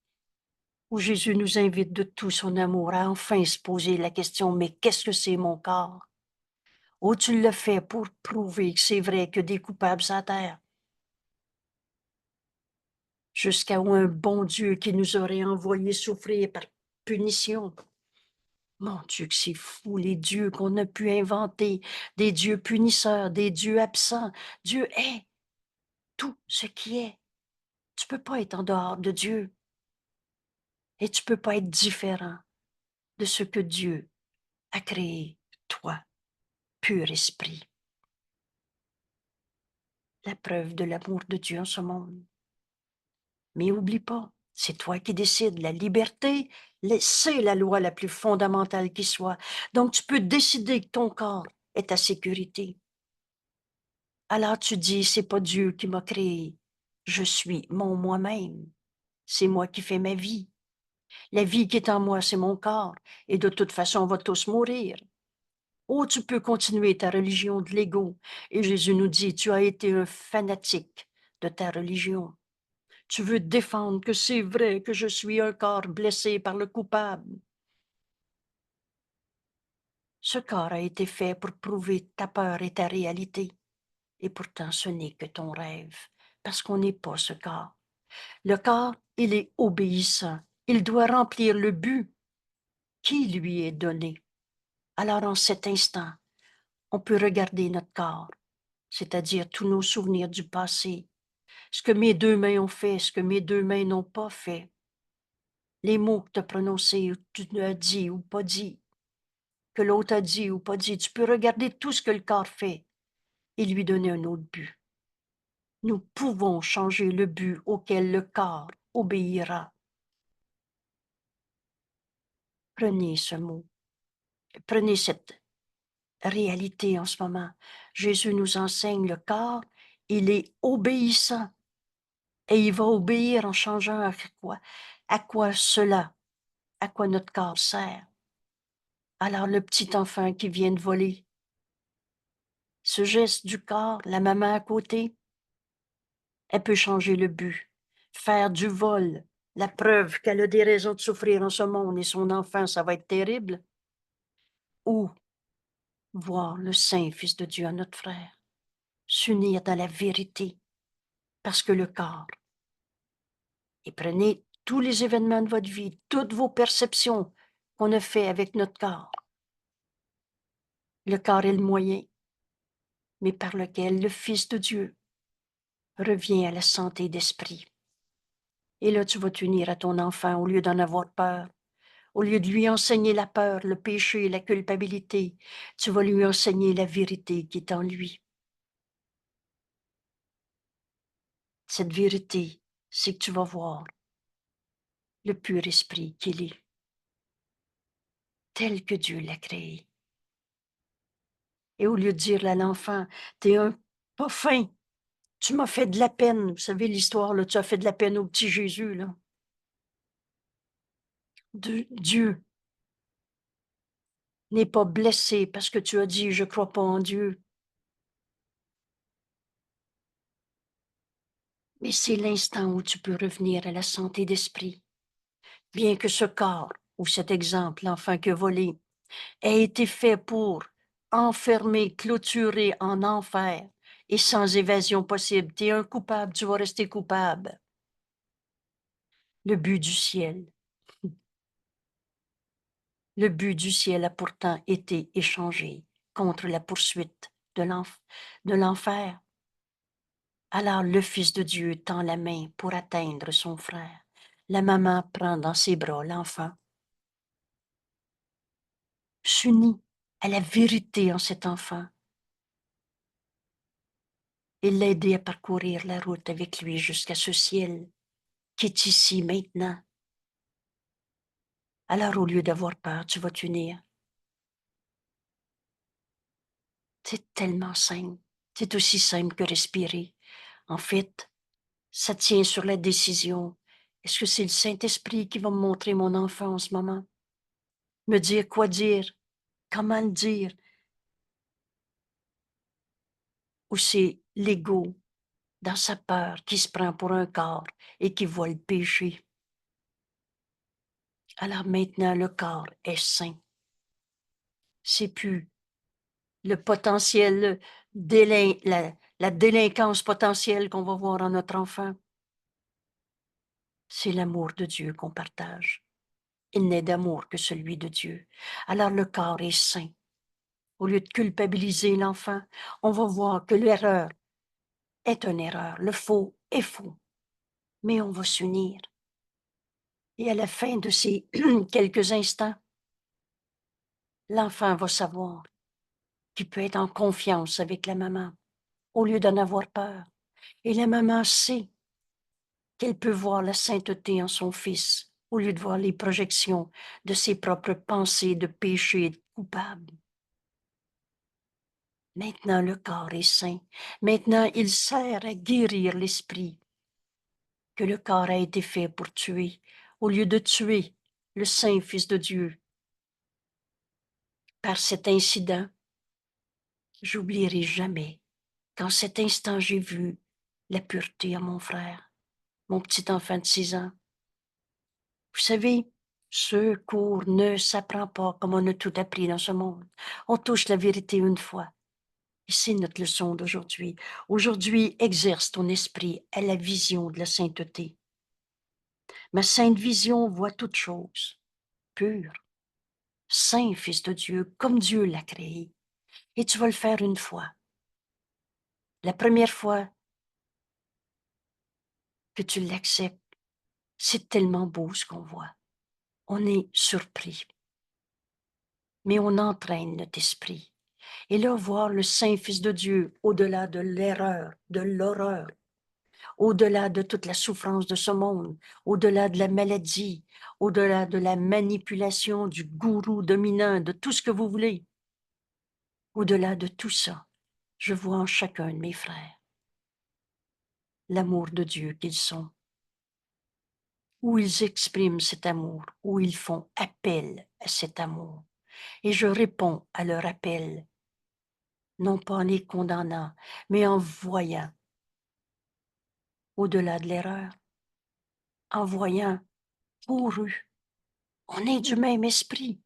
où Jésus nous invite de tout son amour à enfin se poser la question, mais qu'est-ce que c'est mon corps? Ou tu le fais pour prouver que c'est vrai que des coupables à terre, jusqu'à où un bon Dieu qui nous aurait envoyé souffrir par punition. Mon Dieu, que c'est fou, les dieux qu'on a pu inventer, des dieux punisseurs, des dieux absents. Dieu est tout ce qui est. Tu peux pas être en dehors de Dieu et tu peux pas être différent de ce que Dieu a créé, toi, pur esprit. La preuve de l'amour de Dieu en ce monde. Mais oublie pas, c'est toi qui décides. La liberté, c'est la loi la plus fondamentale qui soit. Donc, tu peux décider que ton corps est ta sécurité. Alors tu dis, c'est pas Dieu qui m'a créé. Je suis mon moi-même. C'est moi qui fais ma vie. La vie qui est en moi, c'est mon corps. Et de toute façon, on va tous mourir. Oh, tu peux continuer ta religion de l'ego. Et Jésus nous dit, tu as été un fanatique de ta religion. Tu veux défendre que c'est vrai que je suis un corps blessé par le coupable. Ce corps a été fait pour prouver ta peur et ta réalité. Et pourtant, ce n'est que ton rêve, parce qu'on n'est pas ce corps. Le corps, il est obéissant. Il doit remplir le but qui lui est donné. Alors, en cet instant, on peut regarder notre corps, c'est-à-dire tous nos souvenirs du passé, ce que mes deux mains ont fait, ce que mes deux mains n'ont pas fait, les mots que tu as prononcés, ou tu as dit ou pas dit, que l'autre a dit ou pas dit. Tu peux regarder tout ce que le corps fait et lui donner un autre but. Nous pouvons changer le but auquel le corps obéira. Prenez ce mot, prenez cette réalité en ce moment. Jésus nous enseigne le corps, il est obéissant et il va obéir en changeant à quoi cela, à quoi notre corps sert. Alors le petit enfant qui vient de voler, ce geste du corps, la maman à côté, elle peut changer le but, faire du vol, la preuve qu'elle a des raisons de souffrir en ce monde et son enfant, ça va être terrible, ou voir le Saint Fils de Dieu, notre frère, s'unir dans la vérité, parce que le corps, et prenez tous les événements de votre vie, toutes vos perceptions qu'on a fait avec notre corps. Le corps est le moyen, mais par lequel le Fils de Dieu revient à la santé d'esprit. Et là, tu vas t'unir à ton enfant au lieu d'en avoir peur. Au lieu de lui enseigner la peur, le péché, la culpabilité, tu vas lui enseigner la vérité qui est en lui. Cette vérité, c'est que tu vas voir le pur esprit qu'il est, tel que Dieu l'a créé. Et au lieu de dire à l'enfant, t'es un pas fin, tu m'as fait de la peine. Vous savez l'histoire, là, tu as fait de la peine au petit Jésus, là. Dieu n'est pas blessé parce que tu as dit, je crois pas en Dieu. Mais c'est l'instant où tu peux revenir à la santé d'esprit. Bien que ce corps, ou cet exemple, l'enfant qui a volé, ait été fait pour enfermer, clôturer en enfer et sans évasion possible. Tu es un coupable, tu vas rester coupable. Le but du ciel. Le but du ciel a pourtant été échangé contre la poursuite de l'enfer. Alors le Fils de Dieu tend la main pour atteindre son frère. La maman prend dans ses bras l'enfant, s'unit à la vérité en cet enfant et l'aider à parcourir la route avec lui jusqu'à ce ciel qui est ici maintenant. Alors au lieu d'avoir peur, tu vas t'unir. C'est tellement simple. C'est aussi simple que respirer. En fait, ça tient sur la décision. Est-ce que c'est le Saint-Esprit qui va me montrer mon enfant en ce moment? Me dire quoi dire? Comment le dire? Ou c'est l'ego dans sa peur qui se prend pour un corps et qui voit le péché? Alors maintenant, le corps est saint. C'est plus le potentiel, la délinquance potentielle qu'on va voir en notre enfant. C'est l'amour de Dieu qu'on partage. Il n'est d'amour que celui de Dieu. Alors le corps est saint. Au lieu de culpabiliser l'enfant, on va voir que l'erreur est une erreur, le faux est faux. Mais on va s'unir. Et à la fin de ces quelques instants, l'enfant va savoir qu'il peut être en confiance avec la maman, au lieu d'en avoir peur. Et la maman sait qu'elle peut voir la sainteté en son Fils, au lieu de voir les projections de ses propres pensées de péché et de coupable. Maintenant, le corps est saint. Maintenant, il sert à guérir l'esprit, que le corps a été fait pour tuer, au lieu de tuer le Saint Fils de Dieu. Par cet incident, j'oublierai jamais qu'en cet instant j'ai vu la pureté à mon frère, mon petit enfant de 6 ans. Vous savez, ce cours ne s'apprend pas comme on a tout appris dans ce monde. On touche la vérité une fois. Et c'est notre leçon d'aujourd'hui. Aujourd'hui, exerce ton esprit à la vision de la sainteté. Ma sainte vision voit toute chose, pure, saint Fils de Dieu, comme Dieu l'a créé. Et tu vas le faire une fois. La première fois que tu l'acceptes, c'est tellement beau ce qu'on voit. On est surpris. Mais on entraîne notre esprit. Et là, voir le Saint Fils de Dieu au-delà de l'erreur, de l'horreur, au-delà de toute la souffrance de ce monde, au-delà de la maladie, au-delà de la manipulation du gourou dominant, de tout ce que vous voulez. Au-delà de tout ça, je vois en chacun de mes frères l'amour de Dieu qu'ils sont, où ils expriment cet amour, où ils font appel à cet amour. Et je réponds à leur appel, non pas en les condamnant, mais en voyant au-delà de l'erreur, en voyant pour eux. On est du même esprit.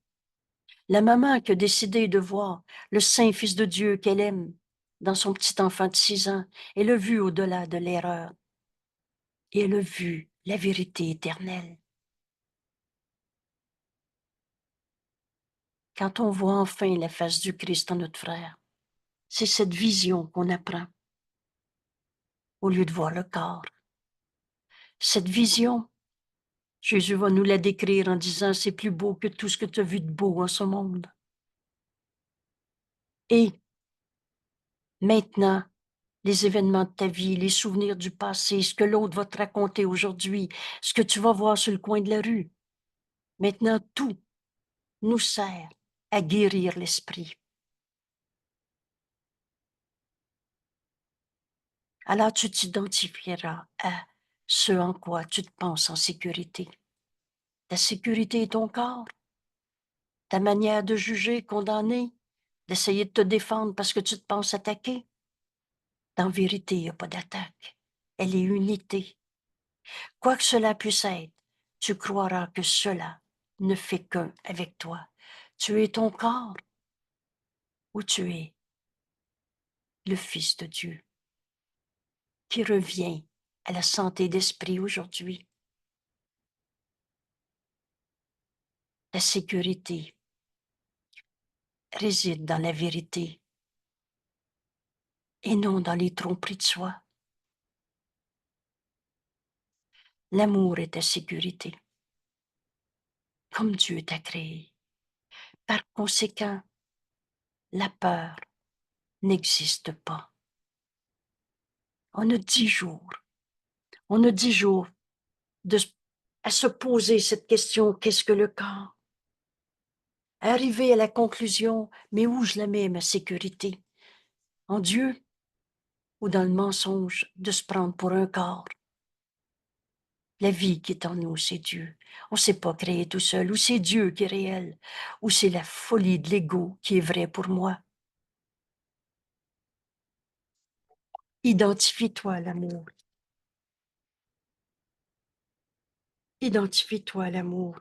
La maman qui a décidé de voir le Saint Fils de Dieu qu'elle aime dans son petit enfant de 6 ans, elle a vu au-delà de l'erreur et elle a vu la vérité éternelle. Quand on voit enfin la face du Christ en notre frère, c'est cette vision qu'on apprend au lieu de voir le corps. Cette vision, Jésus va nous la décrire en disant, c'est plus beau que tout ce que tu as vu de beau en ce monde. Et maintenant, les événements de ta vie, les souvenirs du passé, ce que l'autre va te raconter aujourd'hui, ce que tu vas voir sur le coin de la rue. Maintenant, tout nous sert à guérir l'esprit. Alors tu t'identifieras à ce en quoi tu te penses en sécurité. Ta sécurité est ton corps, ta manière de juger, condamner, d'essayer de te défendre parce que tu te penses attaqué. En vérité, il n'y a pas d'attaque. Elle est unité. Quoi que cela puisse être, tu croiras que cela ne fait qu'un avec toi. Tu es ton corps ou tu es le Fils de Dieu qui revient à la santé d'esprit aujourd'hui. La sécurité réside dans la vérité et non dans les tromperies de soi. L'amour est ta sécurité, comme Dieu t'a créé. Par conséquent, la peur n'existe pas. On a 10 jours. On a 10 jours de, à se poser cette question, qu'est-ce que le corps? Arriver à la conclusion, mais où je la mets, ma sécurité? En Dieu ou dans le mensonge de se prendre pour un corps? La vie qui est en nous, c'est Dieu. On ne s'est pas créé tout seul. Ou c'est Dieu qui est réel, ou c'est la folie de l'ego qui est vraie pour moi. Identifie-toi à l'amour. Identifie-toi à l'amour.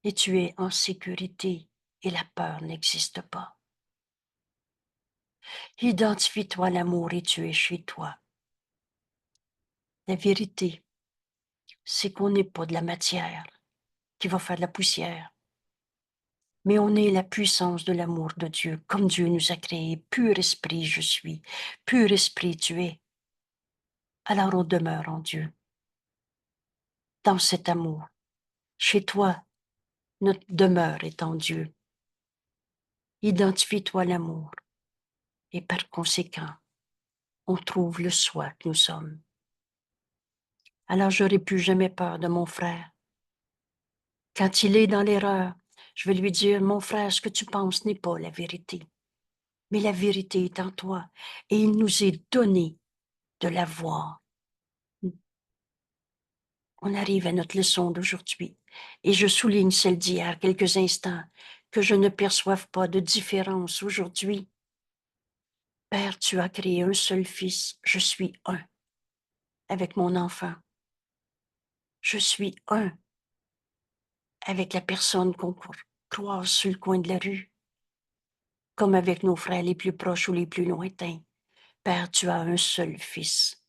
Et tu es en sécurité et la peur n'existe pas. Identifie-toi à l'amour et tu es chez toi. La vérité, c'est qu'on n'est pas de la matière qui va faire de la poussière, mais on est la puissance de l'amour de Dieu, comme Dieu nous a créés. Pur esprit je suis, pur esprit tu es. Alors on demeure en Dieu, dans cet amour. Chez toi, notre demeure est en Dieu. Identifie-toi à l'amour et par conséquent, on trouve le soi que nous sommes. Alors j'aurai plus jamais peur de mon frère. Quand il est dans l'erreur, je vais lui dire, mon frère, ce que tu penses n'est pas la vérité. Mais la vérité est en toi et il nous est donné de la voir. On arrive à notre leçon d'aujourd'hui et je souligne celle d'hier quelques instants, que je ne perçoive pas de différence aujourd'hui. Père, tu as créé un seul fils, je suis un avec mon enfant. Je suis un avec la personne qu'on croise sur le coin de la rue, comme avec nos frères les plus proches ou les plus lointains. Père, tu as un seul fils.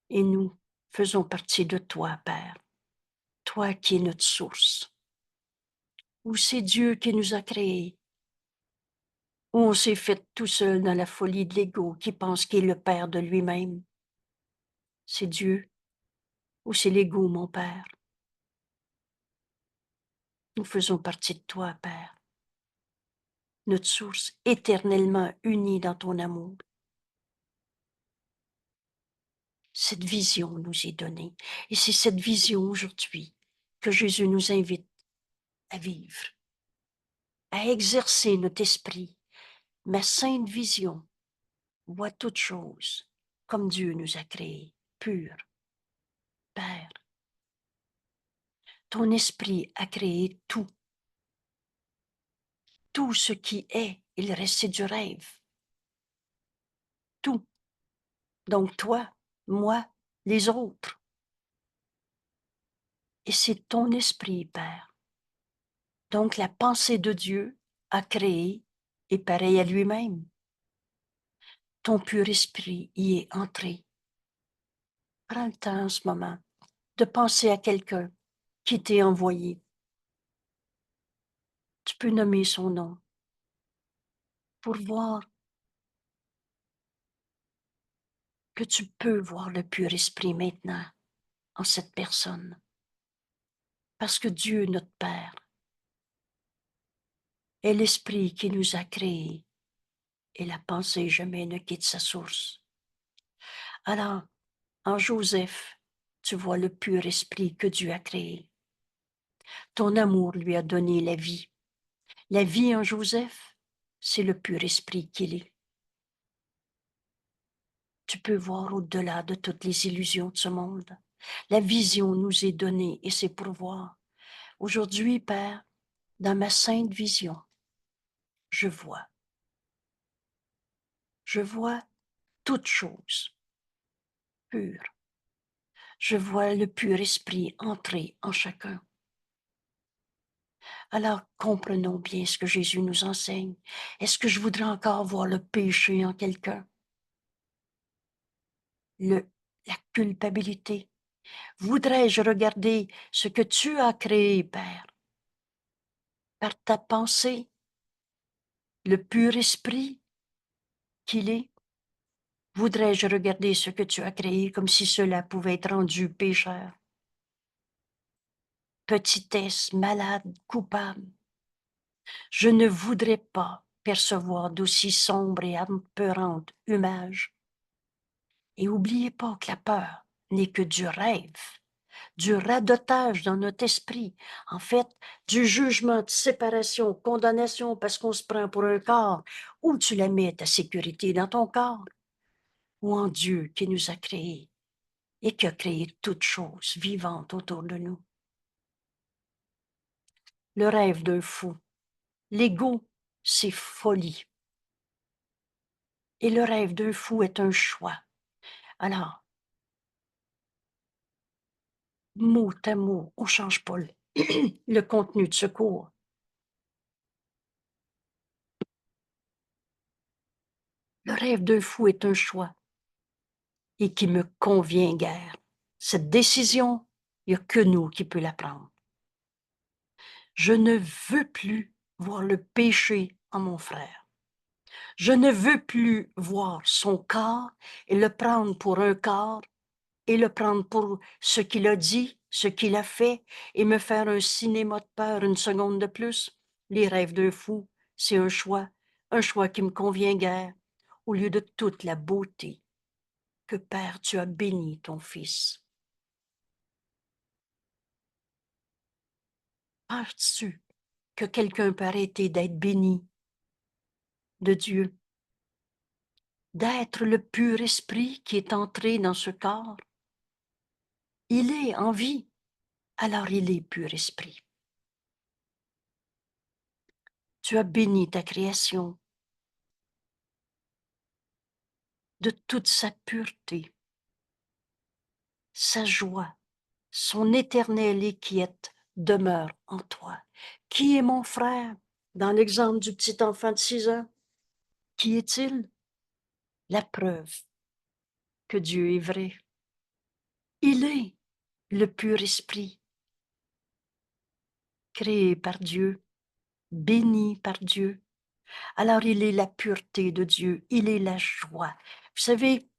Et nous faisons partie de toi, Père, toi qui es notre source, où c'est Dieu qui nous a créés, où on s'est fait tout seul dans la folie de l'ego qui pense qu'il est le Père de lui-même. C'est Dieu ou c'est l'ego, mon Père. Nous faisons partie de toi, Père, notre source éternellement unie dans ton amour. Cette vision nous est donnée et c'est cette vision aujourd'hui que Jésus nous invite à vivre, à exercer notre esprit. Ma sainte vision voit toutes choses comme Dieu nous a créés, purs. Père, ton esprit a créé tout. Tout ce qui est, il reste du rêve. Tout. Donc toi, moi, les autres. Et c'est ton esprit, Père. Donc la pensée de Dieu a créé est pareille à lui-même. Ton pur esprit y est entré. Prends le temps en ce moment de penser à quelqu'un qui t'est envoyé. Tu peux nommer son nom pour voir que tu peux voir le pur esprit maintenant en cette personne. Parce que Dieu, notre Père, est l'esprit qui nous a créés et la pensée jamais ne quitte sa source. Alors, en Joseph, tu vois le pur esprit que Dieu a créé. Ton amour lui a donné la vie. La vie en Joseph, c'est le pur esprit qu'il est. Tu peux voir au-delà de toutes les illusions de ce monde. La vision nous est donnée et c'est pour voir. Aujourd'hui, Père, dans ma sainte vision, je vois. Je vois toutes choses pures. Je vois le pur esprit entrer en chacun. Alors comprenons bien ce que Jésus nous enseigne. Est-ce que je voudrais encore voir le péché en quelqu'un? La culpabilité. Voudrais-je regarder ce que tu as créé, Père, par ta pensée, le pur esprit qu'il est? Voudrais-je regarder ce que tu as créé comme si cela pouvait être rendu pécheur? Petitesse, malade, coupable. Je ne voudrais pas percevoir d'aussi sombre et apeurante image. Et oubliez pas que la peur n'est que du rêve, du radotage dans notre esprit, en fait, du jugement de séparation, condamnation parce qu'on se prend pour un corps, où tu la mets ta sécurité dans ton corps, ou en Dieu qui nous a créés et qui a créé toutes choses vivantes autour de nous. Le rêve d'un fou, l'ego, c'est folie. Et le rêve d'un fou est un choix. Alors, mot à mot, on ne change pas le contenu de ce cours. Le rêve d'un fou est un choix et qui me convient guère. Cette décision, il n'y a que nous qui peut la prendre. Je ne veux plus voir le péché en mon frère. Je ne veux plus voir son corps et le prendre pour un corps et le prendre pour ce qu'il a dit, ce qu'il a fait et me faire un cinéma de peur une seconde de plus. Les rêves d'un fou, c'est un choix qui me convient guère, au lieu de toute la beauté que, Père, tu as béni ton Fils. Penses-tu que quelqu'un peut arrêter d'être béni de Dieu, d'être le pur esprit qui est entré dans ce corps? Il est en vie, alors il est pur esprit. Tu as béni ta création de toute sa pureté, sa joie, son éternelle et quiète demeure en toi. Qui est mon frère? Dans l'exemple du petit enfant de 6 ans, qui est-il? La preuve que Dieu est vrai. Il est le pur esprit, créé par Dieu, béni par Dieu. Alors il est la pureté de Dieu, il est la joie. Vous savez,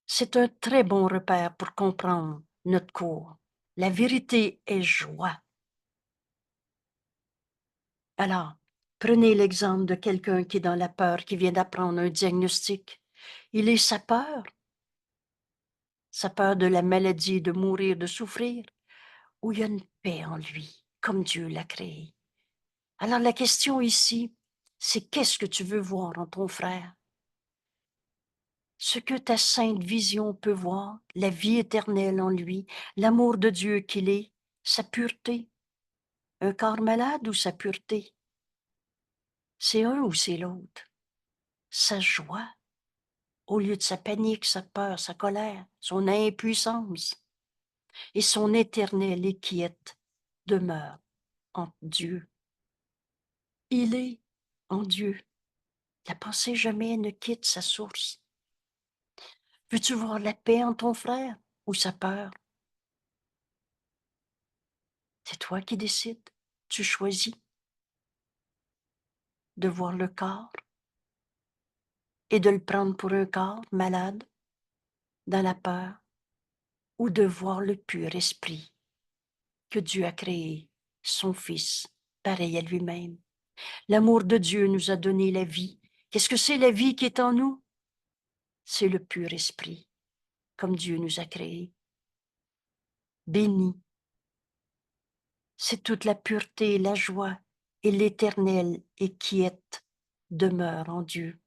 c'est un très bon repère pour comprendre notre cours. La vérité est joie. Alors, prenez l'exemple de quelqu'un qui est dans la peur, qui vient d'apprendre un diagnostic. Il est sa peur de la maladie, de mourir, de souffrir, ou il y a une paix en lui, comme Dieu l'a créé. Alors la question ici, c'est qu'est-ce que tu veux voir en ton frère? Ce que ta sainte vision peut voir, la vie éternelle en lui, l'amour de Dieu qu'il est, sa pureté. Un corps malade ou sa pureté? C'est un ou c'est l'autre? Sa joie, au lieu de sa panique, sa peur, sa colère, son impuissance, et son éternelle et quiète demeure en Dieu. Il est en Dieu. La pensée jamais ne quitte sa source. Veux-tu voir la paix en ton frère ou sa peur? C'est toi qui décides. Tu choisis de voir le corps et de le prendre pour un corps malade, dans la peur, ou de voir le pur esprit que Dieu a créé, son Fils, pareil à lui-même. L'amour de Dieu nous a donné la vie. Qu'est-ce que c'est la vie qui est en nous? C'est le pur esprit, comme Dieu nous a créés. Béni, c'est toute la pureté, la joie et l'éternelle et quiète demeure en Dieu.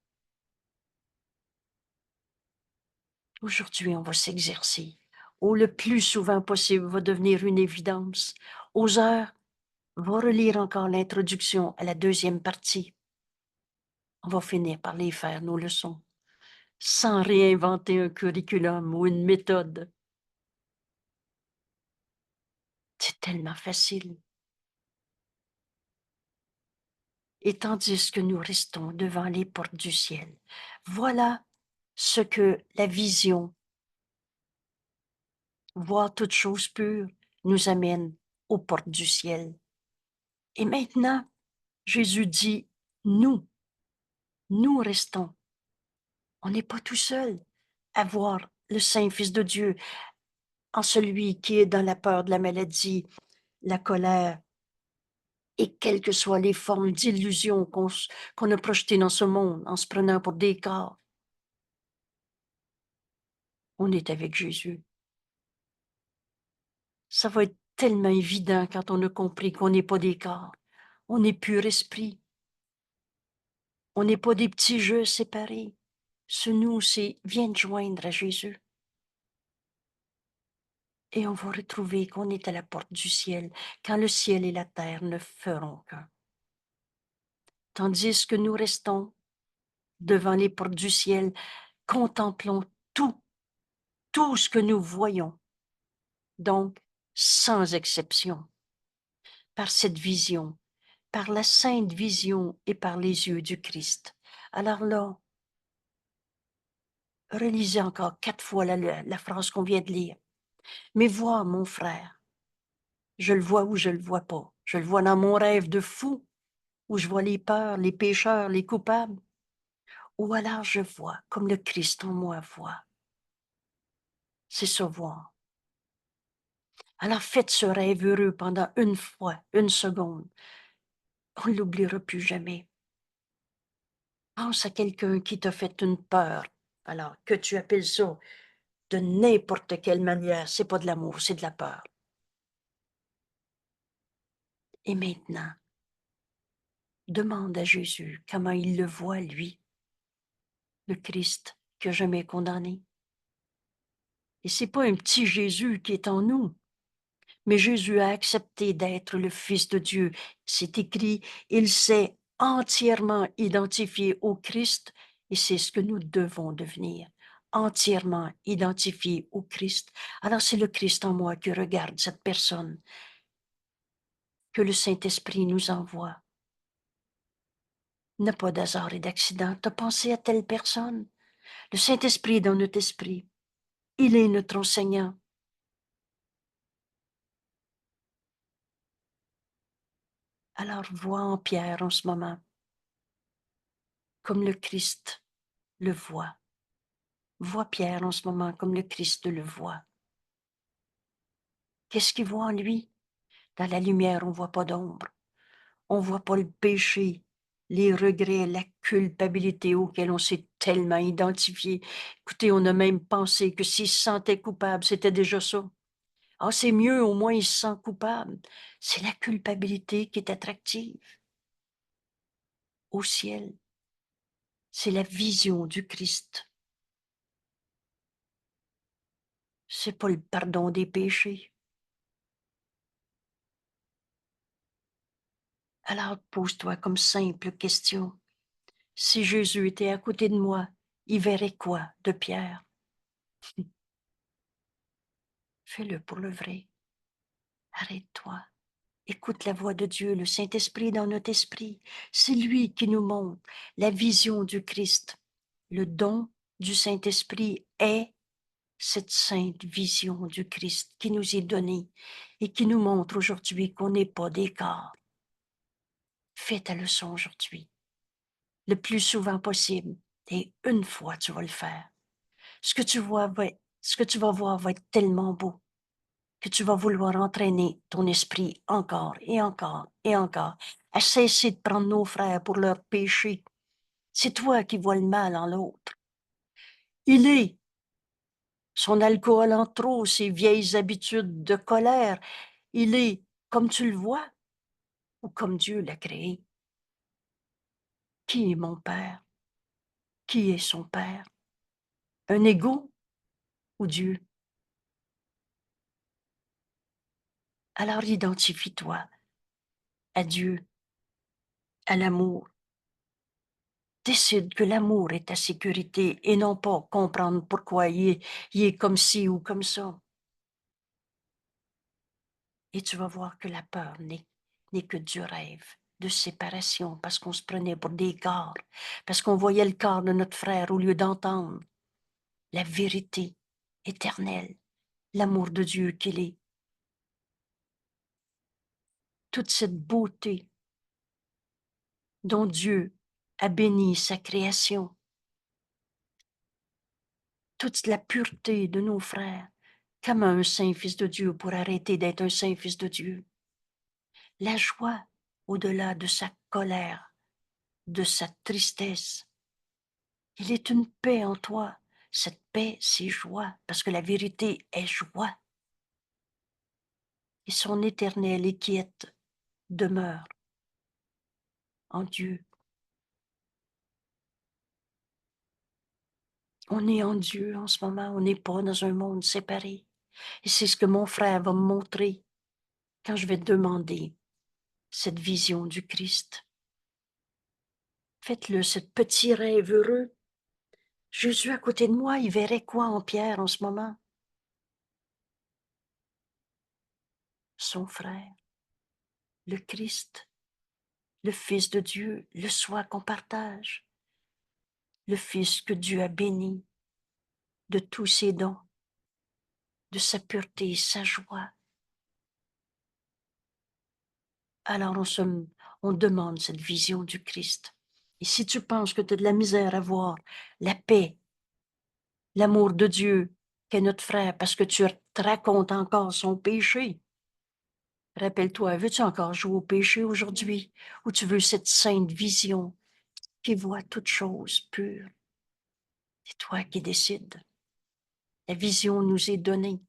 Aujourd'hui, on va s'exercer. Le plus souvent possible va devenir une évidence. Aux heures, va relire encore l'introduction à la deuxième partie. On va finir par les faire, nos leçons, sans réinventer un curriculum ou une méthode. C'est tellement facile. Et tandis que nous restons devant les portes du ciel, voilà ce que la vision, voir toutes choses pures, nous amène aux portes du ciel. Et maintenant, Jésus dit, nous restons. On n'est pas tout seul à voir le Saint Fils de Dieu en celui qui est dans la peur de la maladie, la colère, et quelles que soient les formes d'illusions qu'on a projetées dans ce monde en se prenant pour des corps. On est avec Jésus. Ça va être tellement évident quand on a compris qu'on n'est pas des corps. On est pur esprit. On n'est pas des petits jeux séparés. Ce nous, c'est viens te joindre à Jésus. Et on va retrouver qu'on est à la porte du ciel, quand le ciel et la terre ne feront qu'un. Tandis que nous restons devant les portes du ciel, contemplons tout ce que nous voyons, donc sans exception, par cette vision, par la sainte vision et par les yeux du Christ. Alors là, relisez encore 4 fois la phrase qu'on vient de lire. Mais vois mon frère, je le vois ou je le vois pas. Je le vois dans mon rêve de fou, où je vois les peurs, les pécheurs, les coupables. Ou alors je vois comme le Christ en moi voit. C'est ça voir. Alors faites ce rêve heureux pendant une fois, une seconde. On ne l'oubliera plus jamais. Pense à quelqu'un qui t'a fait une peur. Alors, que tu appelles ça de n'importe quelle manière, c'est pas de l'amour, c'est de la peur. Et maintenant, demande à Jésus comment il le voit, lui, le Christ, qui n'a jamais condamné. Et c'est pas un petit Jésus qui est en nous, mais Jésus a accepté d'être le Fils de Dieu. C'est écrit, il s'est entièrement identifié au Christ et c'est ce que nous devons devenir, entièrement identifié au Christ. Alors c'est le Christ en moi qui regarde cette personne que le Saint-Esprit nous envoie. N'a pas d'hasard et d'accident. T'as pensé à telle personne? Le Saint-Esprit est dans notre esprit. Il est notre enseignant. Alors vois en Pierre en ce moment, comme le Christ le voit. Vois Pierre en ce moment comme le Christ le voit. Qu'est-ce qu'il voit en lui? Dans la lumière, on ne voit pas d'ombre. On ne voit pas le péché, les regrets, la culpabilité auxquels on s'est tellement identifié. Écoutez, on a même pensé que s'il se sentait coupable, c'était déjà ça. Ah, c'est mieux, au moins il se sent coupable. C'est la culpabilité qui est attractive. Au ciel, c'est la vision du Christ. C'est pas le pardon des péchés. Alors pose-toi comme simple question. Si Jésus était à côté de moi, il verrait quoi de Pierre? Fais-le pour le vrai. Arrête-toi. Écoute la voix de Dieu, le Saint-Esprit dans notre esprit. C'est lui qui nous montre la vision du Christ. Le don du Saint-Esprit est cette sainte vision du Christ qui nous est donnée et qui nous montre aujourd'hui qu'on n'est pas d'écart. Fais ta leçon aujourd'hui, le plus souvent possible, et une fois tu vas le faire. Ce que tu vas voir va être tellement beau que tu vas vouloir entraîner ton esprit encore et encore et encore à cesser de prendre nos frères pour leurs péchés. C'est toi qui vois le mal en l'autre. Il est son alcool en trop, ses vieilles habitudes de colère. Il est comme tu le vois ou comme Dieu l'a créé. Qui est mon père? Qui est son père? Un égo ou Dieu? Alors identifie-toi à Dieu, à l'amour. Décide que l'amour est ta sécurité et non pas comprendre pourquoi il est comme ci ou comme ça. Et tu vas voir que la peur n'est que du rêve de séparation parce qu'on se prenait pour des corps, parce qu'on voyait le corps de notre frère au lieu d'entendre la vérité éternelle, l'amour de Dieu qu'il est. Toute cette beauté dont Dieu a béni sa création, toute la pureté de nos frères. Comment un saint fils de Dieu pourrait arrêter d'être un saint fils de Dieu? La joie au-delà de sa colère, de sa tristesse. Il est une paix en toi. Cette paix, c'est joie, parce que la vérité est joie. Et son éternelle et quiète demeure en Dieu. On est en Dieu en ce moment, on n'est pas dans un monde séparé. Et c'est ce que mon frère va me montrer quand je vais demander cette vision du Christ. Faites-le, ce petit rêve heureux. Jésus à côté de moi, il verrait quoi en Pierre en ce moment? Son frère, le Christ, le Fils de Dieu, le soi qu'on partage, le Fils que Dieu a béni de tous ses dons, de sa pureté, sa joie. Alors on demande cette vision du Christ. Et si tu penses que tu as de la misère à voir la paix, l'amour de Dieu, qu'est notre frère parce que tu te racontes encore son péché. Rappelle-toi, veux-tu encore jouer au péché aujourd'hui ou tu veux cette sainte vision qui voit toutes choses pures? C'est toi qui décides. La vision nous est donnée.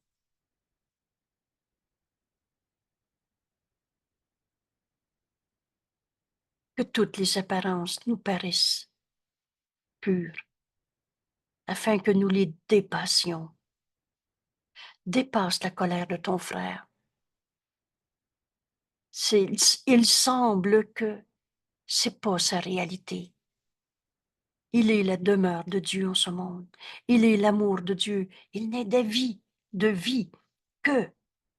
Que toutes les apparences nous paraissent pures, afin que nous les dépassions. Dépasse la colère de ton frère. Il semble que c'est pas sa réalité. Il est la demeure de Dieu en ce monde. Il est l'amour de Dieu. Il n'est de vie que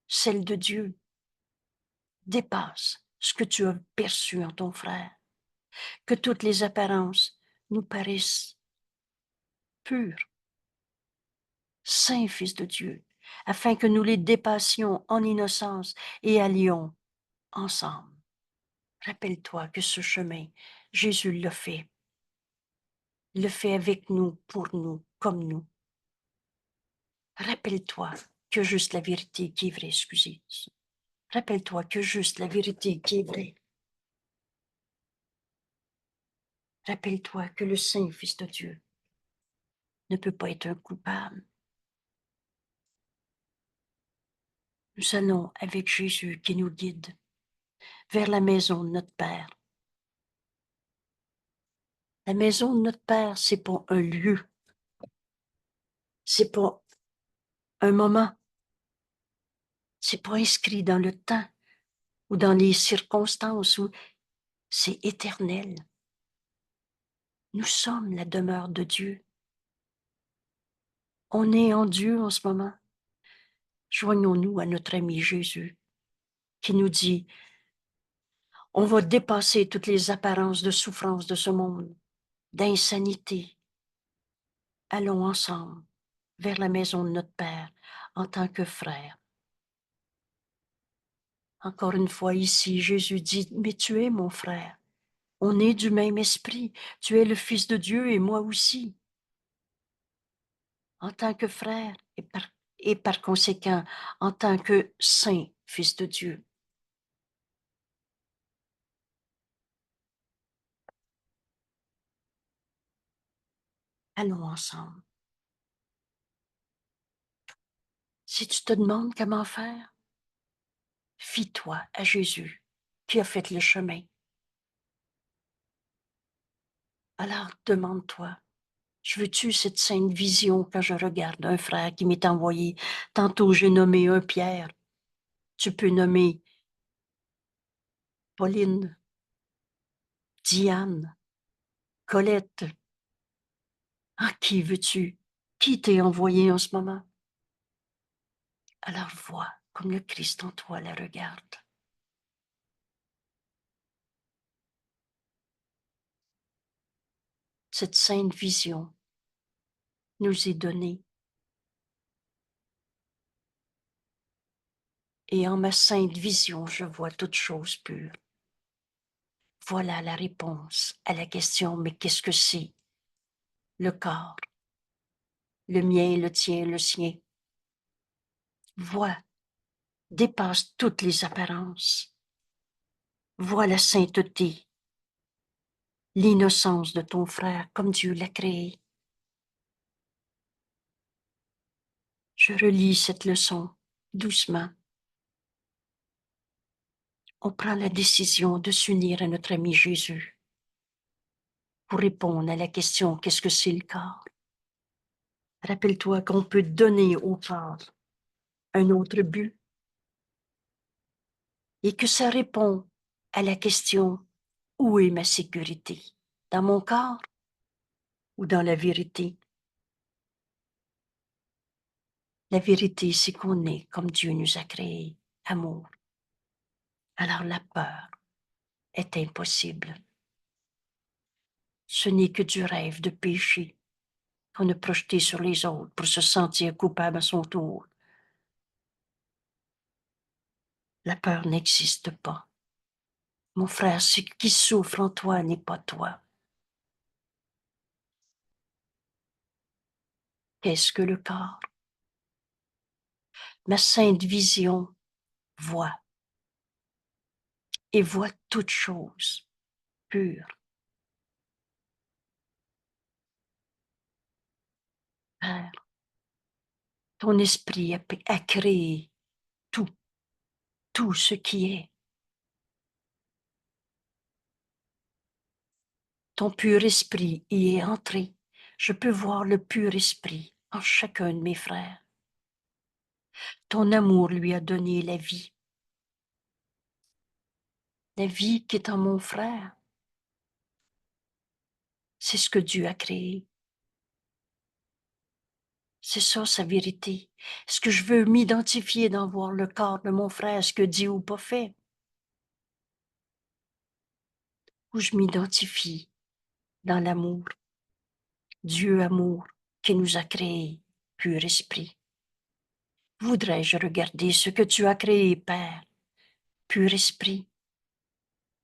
celle de Dieu. Dépasse ce que tu as perçu en ton frère. Que toutes les apparences nous paraissent pures. Saint Fils de Dieu, afin que nous les dépassions en innocence et allions ensemble. Rappelle-toi que ce chemin, Jésus l'a fait. Il le fait avec nous, pour nous, comme nous. Rappelle-toi que juste la vérité qui est vraie, excusez. Rappelle-toi que juste la vérité qui est vraie. Rappelle-toi que le Saint Fils de Dieu ne peut pas être un coupable. Nous allons avec Jésus qui nous guide vers la maison de notre Père. La maison de notre Père, c'est pas un lieu, c'est pas un moment, c'est pas inscrit dans le temps ou dans les circonstances où c'est éternel. Nous sommes la demeure de Dieu. On est en Dieu en ce moment. Joignons-nous à notre ami Jésus qui nous dit, on va dépasser toutes les apparences de souffrance de ce monde, d'insanité. Allons ensemble vers la maison de notre Père en tant que frères. Encore une fois ici, Jésus dit, mais tu es mon frère. On est du même esprit. Tu es le Fils de Dieu et moi aussi. En tant que frère et par conséquent, en tant que saint Fils de Dieu. Allons ensemble. Si tu te demandes comment faire, fie-toi à Jésus qui a fait le chemin. Alors demande-toi, je veux-tu cette sainte vision quand je regarde un frère qui m'est envoyé? Tantôt j'ai nommé un Pierre, tu peux nommer Pauline, Diane, Colette. Ah, qui veux-tu? Qui t'est envoyé en ce moment? Alors vois comme le Christ en toi la regarde. Cette sainte vision nous est donnée. Et en ma sainte vision, je vois toutes choses pures. Voilà la réponse à la question, mais qu'est-ce que c'est? Le corps, le mien, le tien, le sien. Vois, dépasse toutes les apparences. Vois la sainteté, l'innocence de ton frère comme Dieu l'a créé. Je relis cette leçon doucement. On prend la décision de s'unir à notre ami Jésus pour répondre à la question qu'est-ce que c'est le corps? Rappelle-toi qu'on peut donner au corps un autre but et que ça répond à la question où est ma sécurité? Dans mon corps ou dans la vérité? La vérité, c'est qu'on est comme Dieu nous a créés, amour. Alors la peur est impossible. Ce n'est que du rêve de péché qu'on a projeté sur les autres pour se sentir coupable à son tour. La peur n'existe pas. Mon frère, ce qui souffre en toi n'est pas toi. Qu'est-ce que le corps? ma sainte vision voit et voit toutes choses pures. Père, ton esprit a créé tout, tout ce qui est. Ton pur esprit y est entré. Je peux voir le pur esprit en chacun de mes frères. Ton amour lui a donné la vie qui est en mon frère. C'est ce que Dieu a créé. C'est ça sa vérité. Est-ce que je veux m'identifier dans voir le corps de mon frère, ce que dit ou pas fait? Ou je m'identifie dans l'amour, Dieu amour qui nous a créés, pur esprit. Voudrais-je regarder ce que tu as créé, Père, pur esprit,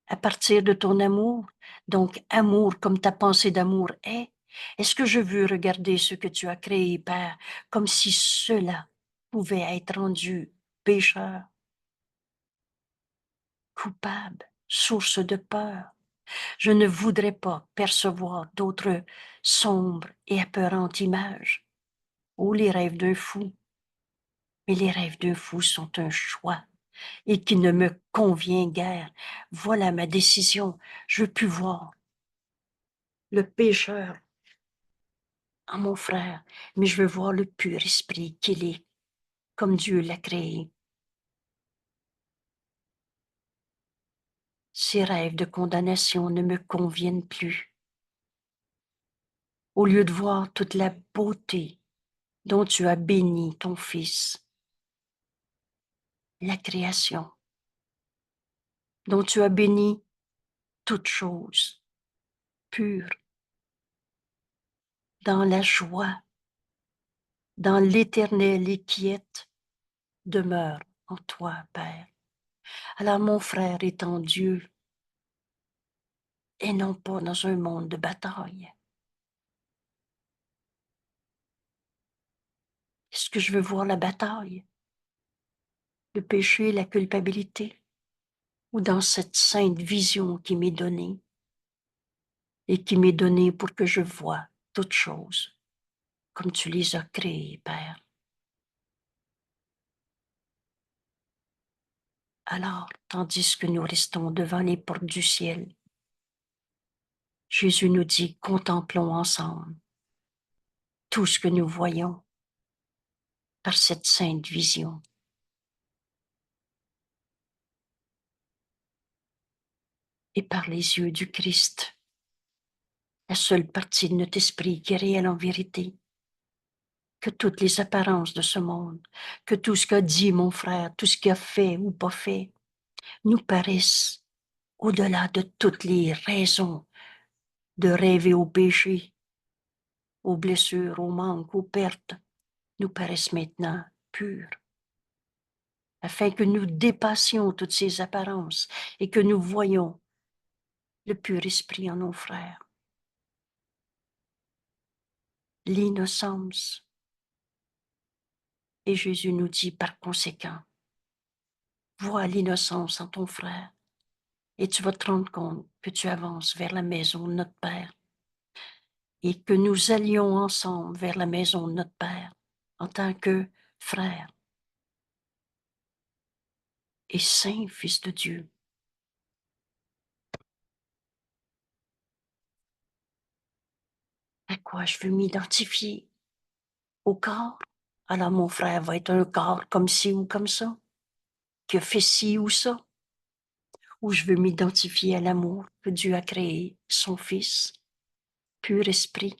à partir de ton amour, donc amour comme ta pensée d'amour est? Est-ce que je veux regarder ce que tu as créé, Père, comme si cela pouvait être rendu pécheur, coupable, source de peur? Je ne voudrais pas percevoir d'autres sombres et apeurantes images, ou les rêves d'un fou. Mais les rêves d'un fou sont un choix et qui ne me convient guère. Voilà ma décision. Je veux plus voir le pécheur en mon frère, mais je veux voir le pur esprit qu'il est, comme Dieu l'a créé. Ces rêves de condamnation ne me conviennent plus. Au lieu de voir toute la beauté dont tu as béni ton Fils, la création, dont tu as béni toutes choses pures, dans la joie, dans l'éternelle et quiète demeure en toi, Père. Alors mon frère est en Dieu et non pas dans un monde de bataille. Est-ce que je veux voir la bataille, le péché, la culpabilité, ou dans cette sainte vision qui m'est donnée et qui m'est donnée pour que je voie toutes choses comme tu les as créées, Père? Alors, tandis que nous restons devant les portes du ciel, Jésus nous dit, contemplons ensemble tout ce que nous voyons par cette sainte vision. Et par les yeux du Christ, la seule partie de notre esprit qui est réelle en vérité, que toutes les apparences de ce monde, que tout ce qu'a dit mon frère, tout ce qu'il a fait ou pas fait, nous paraissent au-delà de toutes les raisons de rêver au péché, aux blessures, aux manques, aux pertes, nous paraissent maintenant pures, afin que nous dépassions toutes ces apparences et que nous voyions le pur esprit en nos frères, l'innocence. Et Jésus nous dit par conséquent, vois l'innocence en ton frère et tu vas te rendre compte que tu avances vers la maison de notre Père et que nous allions ensemble vers la maison de notre Père en tant que frères et saints fils de Dieu. À quoi je veux m'identifier? Au corps? Alors mon frère va être un corps comme ci ou comme ça, qui a fait ci ou ça. Ou je veux m'identifier à l'amour que Dieu a créé, son Fils, pur esprit.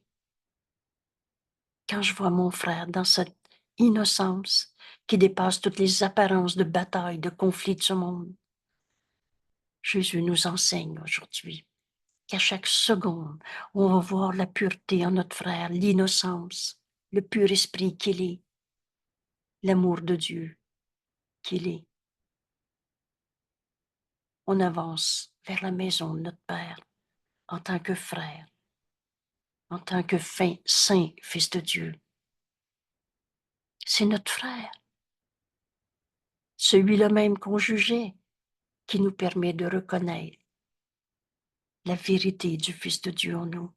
Quand je vois mon frère dans cette innocence qui dépasse toutes les apparences de bataille, de conflit de ce monde, Jésus nous enseigne aujourd'hui qu'à chaque seconde, on va voir la pureté en notre frère, l'innocence, le pur esprit qu'il est, l'amour de Dieu qu'il est. On avance vers la maison de notre Père en tant que frère, en tant que saint fils de Dieu. C'est notre frère. celui-là même qu'on jugeait, qui nous permet de reconnaître la vérité du Fils de Dieu en nous.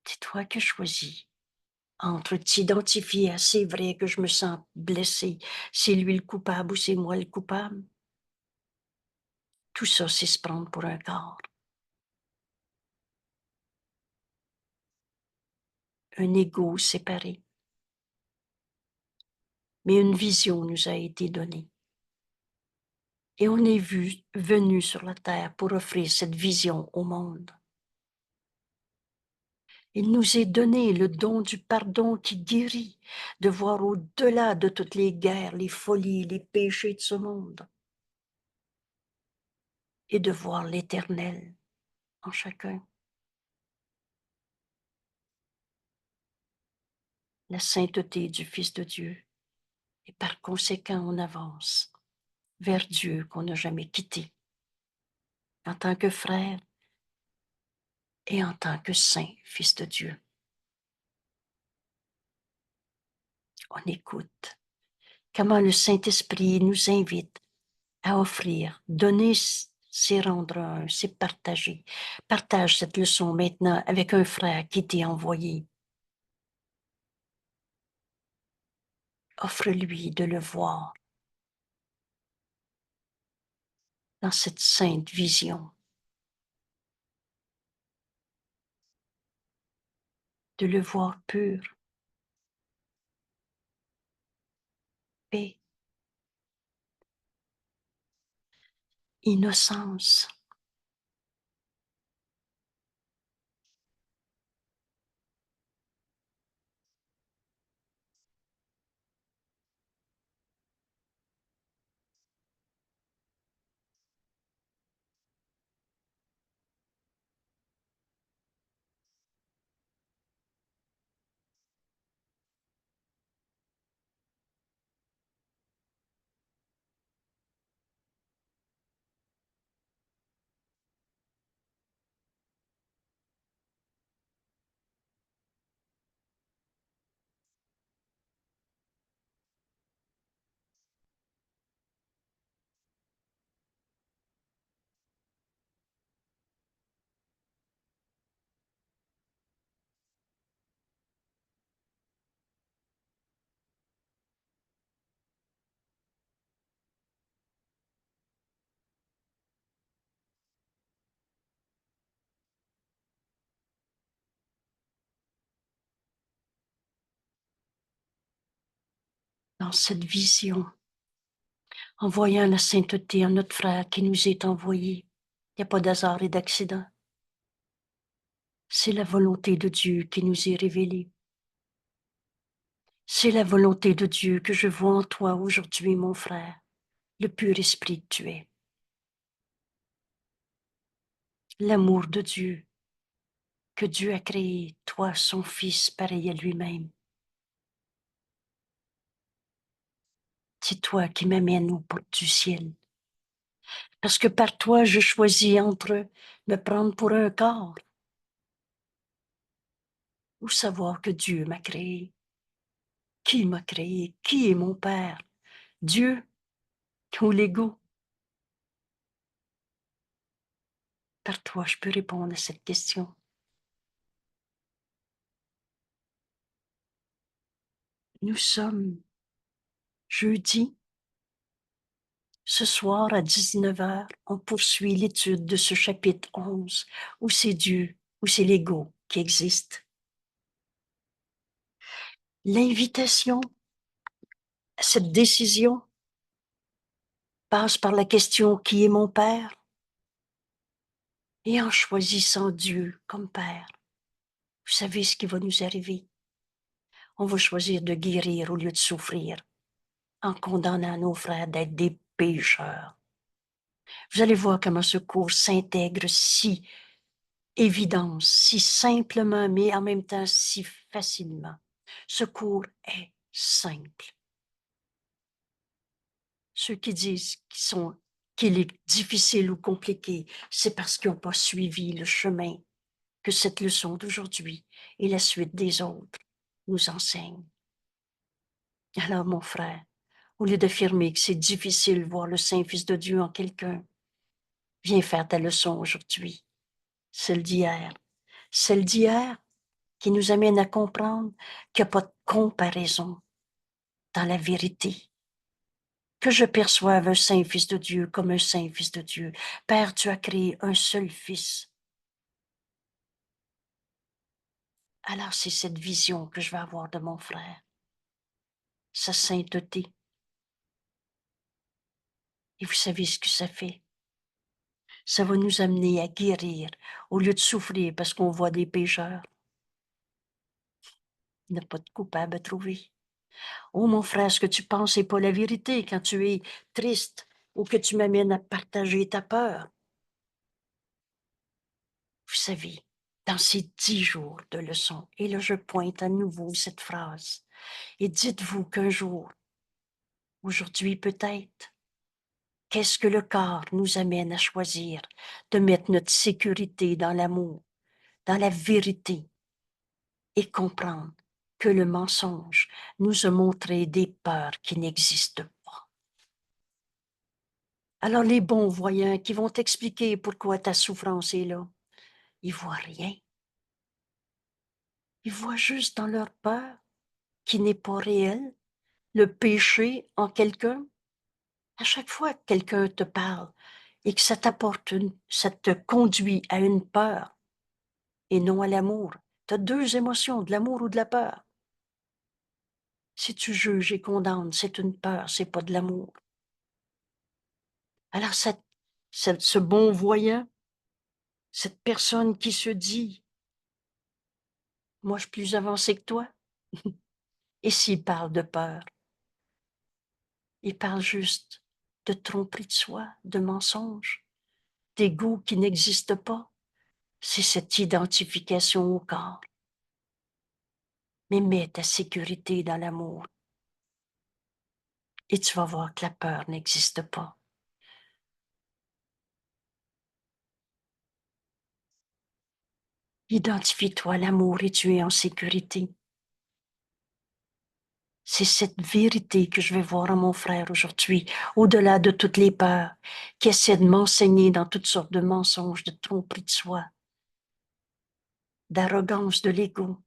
C'est toi qui choisis entre t'identifier à c'est vrai que je me sens blessé, c'est lui le coupable ou c'est moi le coupable. Tout ça, c'est se prendre pour un corps. Un ego séparé. Mais une vision nous a été donnée. Et on est venu sur la terre pour offrir cette vision au monde. Il nous est donné le don du pardon qui guérit, de voir au-delà de toutes les guerres, les folies, les péchés de ce monde, et de voir l'éternel en chacun. La sainteté du Fils de Dieu, et par conséquent on avance vers Dieu qu'on n'a jamais quitté, en tant que frère et en tant que saint Fils de Dieu. On écoute comment le Saint-Esprit nous invite à offrir, donner, c'est rendre un, c'est partager. Partage cette leçon maintenant avec un frère qui t'est envoyé. Offre-lui de le voir dans cette sainte vision, de le voir pur, paix, innocence. Dans cette vision, en voyant la sainteté en notre frère qui nous est envoyé. Il n'y a pas d'hasard et d'accident. C'est la volonté de Dieu qui nous est révélée. C'est la volonté de Dieu que je vois en toi aujourd'hui, mon frère, le pur esprit que tu es. L'amour de Dieu, que Dieu a créé, toi, son Fils, pareil à lui-même. C'est toi qui m'amènes aux portes du ciel. Parce que par toi, je choisis entre me prendre pour un corps ou savoir que Dieu m'a créé. Qui m'a créé? Qui est mon Père? Dieu ou l'ego? Par toi, je peux répondre à cette question. Nous sommes jeudi. Ce soir, à 19h, on poursuit l'étude de ce chapitre 11, où c'est Dieu, où c'est l'ego qui existe. L'invitation à cette décision passe par la question qui est mon Père? Et en choisissant Dieu comme Père, vous savez ce qui va nous arriver. On va choisir de guérir au lieu de souffrir, en condamnant nos frères d'être des pécheurs. Vous allez voir comment ce cours s'intègre si évident, si simplement, mais en même temps si facilement. Ce cours est simple. Ceux qui disent qu'il est difficile ou compliqué, c'est parce qu'ils n'ont pas suivi le chemin que cette leçon d'aujourd'hui et la suite des autres nous enseignent. Alors, mon frère, Au lieu d'affirmer que c'est difficile de voir le Saint-Fils de Dieu en quelqu'un, viens faire ta leçon aujourd'hui, celle d'hier. Celle d'hier qui nous amène à comprendre qu'il n'y a pas de comparaison dans la vérité. Que je perçoive un saint Fils de Dieu comme un saint Fils de Dieu. Père, tu as créé un seul Fils. Alors c'est cette vision que je vais avoir de mon frère, sa sainteté. Et vous savez ce que ça fait? Ça va nous amener à guérir au lieu de souffrir parce qu'on voit des pécheurs. Il n'y a pas de coupable à trouver. Oh mon frère, ce que tu penses n'est pas la vérité quand tu es triste ou que tu m'amènes à partager ta peur. Vous savez, dans ces 10 jours de leçons, et là je pointe à nouveau cette phrase, et dites-vous qu'un jour, aujourd'hui peut-être, qu'est-ce que le corps nous amène à choisir? De mettre notre sécurité dans l'amour, dans la vérité, et comprendre que le mensonge nous a montré des peurs qui n'existent pas. Alors les bons voyants qui vont t'expliquer pourquoi ta souffrance est là, ils voient rien. Ils voient juste dans leur peur, qui n'est pas réelle, le péché en quelqu'un. À chaque fois que quelqu'un te parle et que ça te conduit à une peur et non à l'amour, tu as deux émotions, de l'amour ou de la peur. Si tu juges et condamnes, c'est une peur, c'est pas de l'amour. Alors ce bon voyant, cette personne qui se dit, moi je suis plus avancé que toi, et s'il parle de peur, il parle juste de tromperie de soi, de mensonge, d'ego qui n'existe pas. C'est cette identification au corps. Mais mets ta sécurité dans l'amour et tu vas voir que la peur n'existe pas. Identifie-toi à l'amour et tu es en sécurité. C'est cette vérité que je vais voir en mon frère aujourd'hui, au-delà de toutes les peurs, qui essaie de m'enseigner dans toutes sortes de mensonges, de tromperies de soi, d'arrogance de l'ego.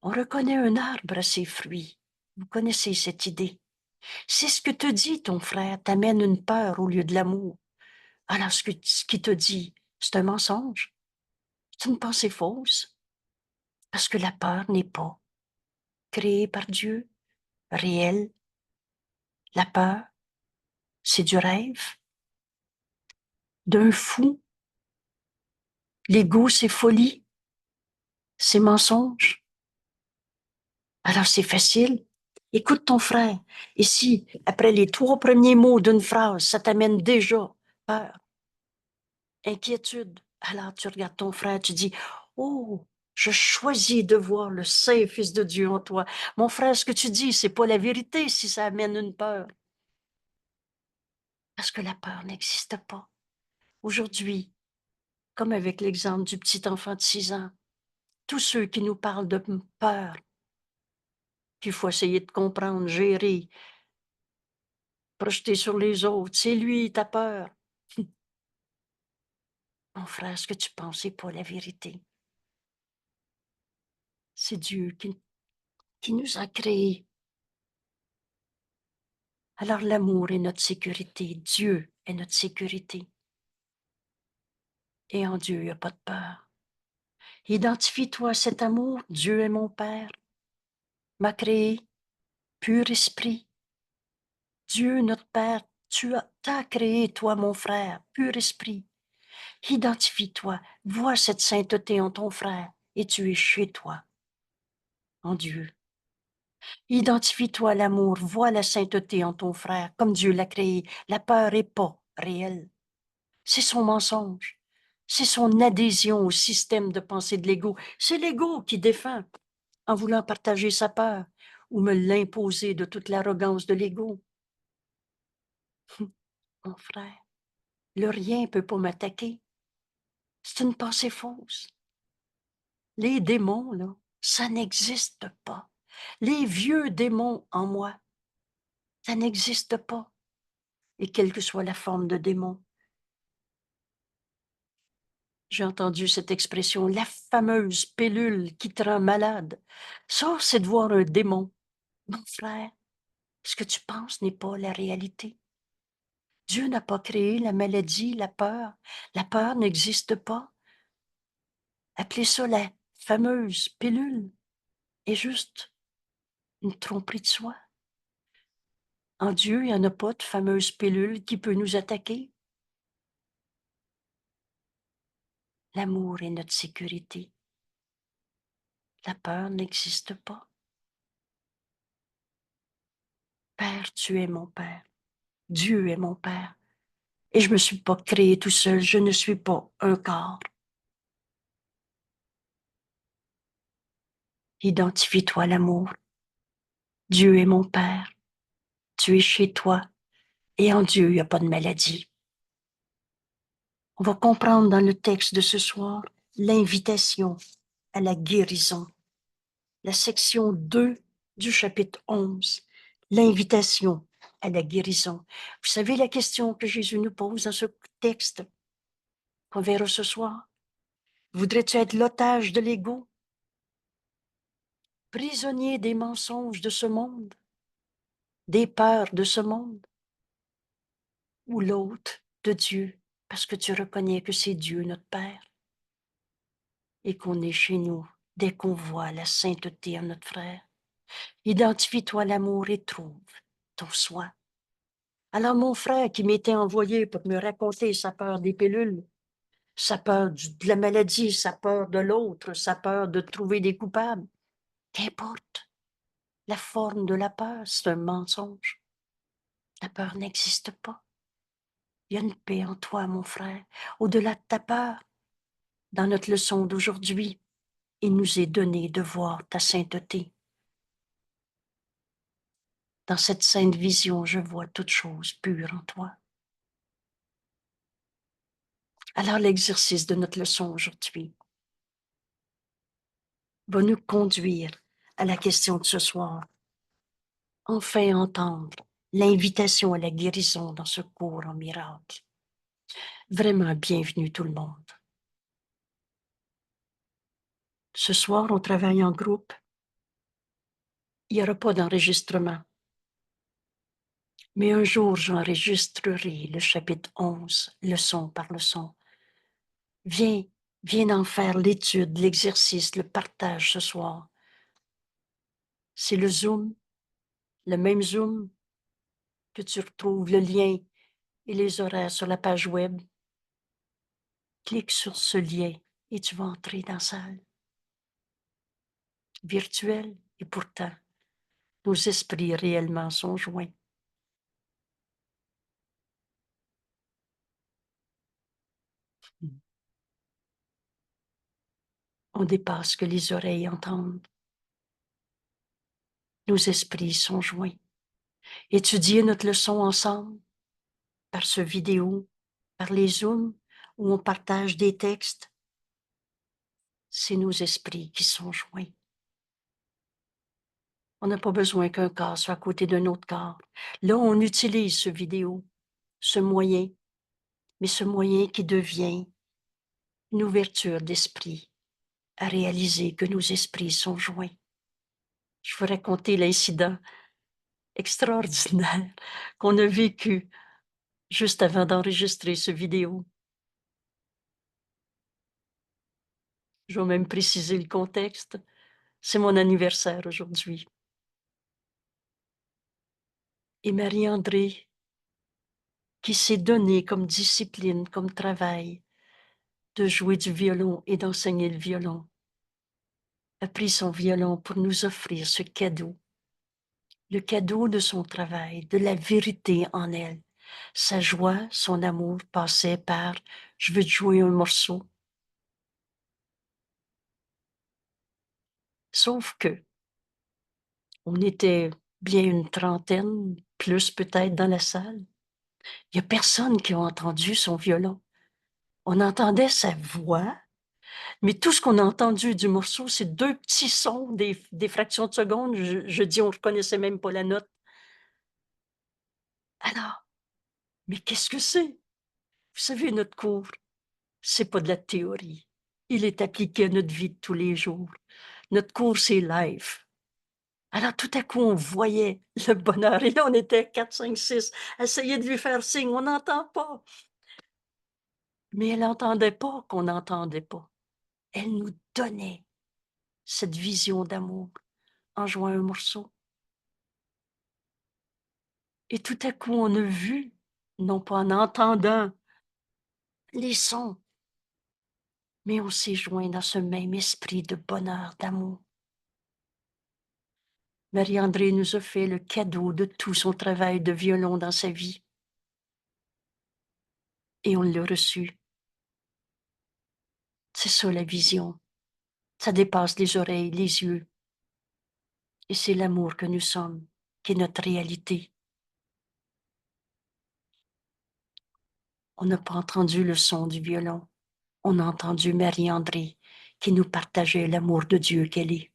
On reconnaît un arbre à ses fruits. Vous connaissez cette idée. C'est ce que te dit ton frère, t'amène une peur au lieu de l'amour. Alors ce qu'il te dit, c'est un mensonge, c'est une pensée fausse, parce que la peur n'est pas créée par Dieu, réelle. La peur, c'est du rêve, d'un fou. L'ego, c'est folie, c'est mensonge. Alors c'est facile. Écoute ton frère. Et si, après les 3 premiers mots d'une phrase, ça t'amène déjà peur, inquiétude, alors tu regardes ton frère, tu dis, oh, je choisis de voir le Saint Fils de Dieu en toi. Mon frère, ce que tu dis, c'est pas la vérité si ça amène une peur. Parce que la peur n'existe pas. Aujourd'hui, comme avec l'exemple du petit enfant de 6 ans, tous ceux qui nous parlent de peur, qu'il faut essayer de comprendre, gérer, projeter sur les autres, c'est lui, ta peur. Mon frère, ce que tu penses, c'est pas la vérité. C'est Dieu qui nous a créés. Alors l'amour est notre sécurité, Dieu est notre sécurité. Et en Dieu, il n'y a pas de peur. Identifie-toi à cet amour, Dieu est mon Père, m'a créé, pur esprit. Dieu, notre Père, t'as créé, toi, mon frère, pur esprit. Identifie-toi, vois cette sainteté en ton frère, et tu es chez toi, en Dieu. Identifie-toi à l'amour, vois la sainteté en ton frère, comme Dieu l'a créé. La peur n'est pas réelle. C'est son mensonge. C'est son adhésion au système de pensée de l'ego. C'est l'ego qui défend en voulant partager sa peur ou me l'imposer de toute l'arrogance de l'ego. Mon frère, le rien ne peut pas m'attaquer. C'est une pensée fausse. Les démons, là, ça n'existe pas. les vieux démons en moi. Ça n'existe pas. Et quelle que soit la forme de démon. J'ai entendu cette expression, la fameuse pilule qui te rend malade. Ça, c'est de voir un démon. Mon frère, ce que tu penses n'est pas la réalité. Dieu n'a pas créé la maladie, la peur. La peur n'existe pas. Appelez ça la fameuse pilule est juste une tromperie de soi. En Dieu, il n'y en a pas de fameuse pilule qui peut nous attaquer. L'amour est notre sécurité. La peur n'existe pas. Père, tu es mon Père. Dieu est mon Père. Et je ne me suis pas créé tout seul. Je ne suis pas un corps. Identifie-toi à l'amour. Dieu est mon Père. Tu es chez toi. Et en Dieu, il n'y a pas de maladie. On va comprendre dans le texte de ce soir l'invitation à la guérison. La section 2 du chapitre 11. L'invitation à la guérison. Vous savez la question que Jésus nous pose dans ce texte qu'on verra ce soir? Voudrais-tu être l'otage de l'ego? Prisonnier des mensonges de ce monde? Des peurs de ce monde? Ou l'hôte de Dieu? Parce que tu reconnais que c'est Dieu notre Père et qu'on est chez nous dès qu'on voit la sainteté en notre frère. Identifie-toi l'amour et trouve ton soi. Alors mon frère qui m'était envoyé pour me raconter sa peur des pilules, sa peur de la maladie, sa peur de l'autre, sa peur de trouver des coupables, qu'importe, la forme de la peur, c'est un mensonge. La peur n'existe pas. Il y a une paix en toi, mon frère, au-delà de ta peur. Dans notre leçon d'aujourd'hui, il nous est donné de voir ta sainteté. Dans cette sainte vision, je vois toute chose pure en toi. Alors l'exercice de notre leçon aujourd'hui va nous conduire à la question de ce soir. Enfin entendre l'invitation à la guérison dans ce cours en miracle. Vraiment bienvenue tout le monde. Ce soir, on travaille en groupe. Il n'y aura pas d'enregistrement. Mais un jour, j'enregistrerai le chapitre 11, leçon par leçon. Viens en faire l'étude, l'exercice, le partage ce soir. C'est le Zoom, le même Zoom que tu retrouves le lien et les horaires sur la page web. Clique sur ce lien et tu vas entrer dans la salle virtuelle et pourtant, nos esprits réellement sont joints. On dépasse ce que les oreilles entendent. Nos esprits sont joints. Étudier notre leçon ensemble par ce vidéo, par les Zooms où on partage des textes, c'est nos esprits qui sont joints. On n'a pas besoin qu'un corps soit à côté d'un autre corps. Là, on utilise ce vidéo, ce moyen, mais ce moyen qui devient une ouverture d'esprit à réaliser que nos esprits sont joints. Je vous raconter l'incident extraordinaire qu'on a vécu juste avant d'enregistrer ce vidéo. Je vais même préciser le contexte. C'est mon anniversaire aujourd'hui. Et Marie-André, qui s'est donnée comme discipline, comme travail, de jouer du violon et d'enseigner le violon, a pris son violon pour nous offrir ce cadeau, le cadeau de son travail, de la vérité en elle. Sa joie, son amour passait par « je veux te jouer un morceau ». Sauf que on était bien une trentaine, plus peut-être dans la salle. Il n'y a personne qui a entendu son violon. On entendait sa voix, Mais tout ce qu'on a entendu du morceau, c'est 2 petits sons, des fractions de secondes. Je dis: «On reconnaissait même pas la note». Alors, mais qu'est-ce que c'est? Vous savez, notre cours, c'est pas de la théorie. Il est appliqué à notre vie de tous les jours. Notre cours, c'est live. Alors tout à coup, on voyait le bonheur et là, on était 4, 5, 6, essayer de lui faire signe, on n'entend pas. Mais elle entendait pas qu'on n'entendait pas. Elle nous donnait cette vision d'amour en jouant un morceau. Et tout à coup, on a vu, non pas en entendant les sons, mais on s'est joint dans ce même esprit de bonheur, d'amour. Marie-André nous a fait le cadeau de tout son travail de violon dans sa vie. Et on l'a reçu. C'est ça la vision. Ça dépasse les oreilles, les yeux. Et c'est l'amour que nous sommes, qui est notre réalité. On n'a pas entendu le son du violon. On a entendu Marie-André qui nous partageait l'amour de Dieu qu'elle est.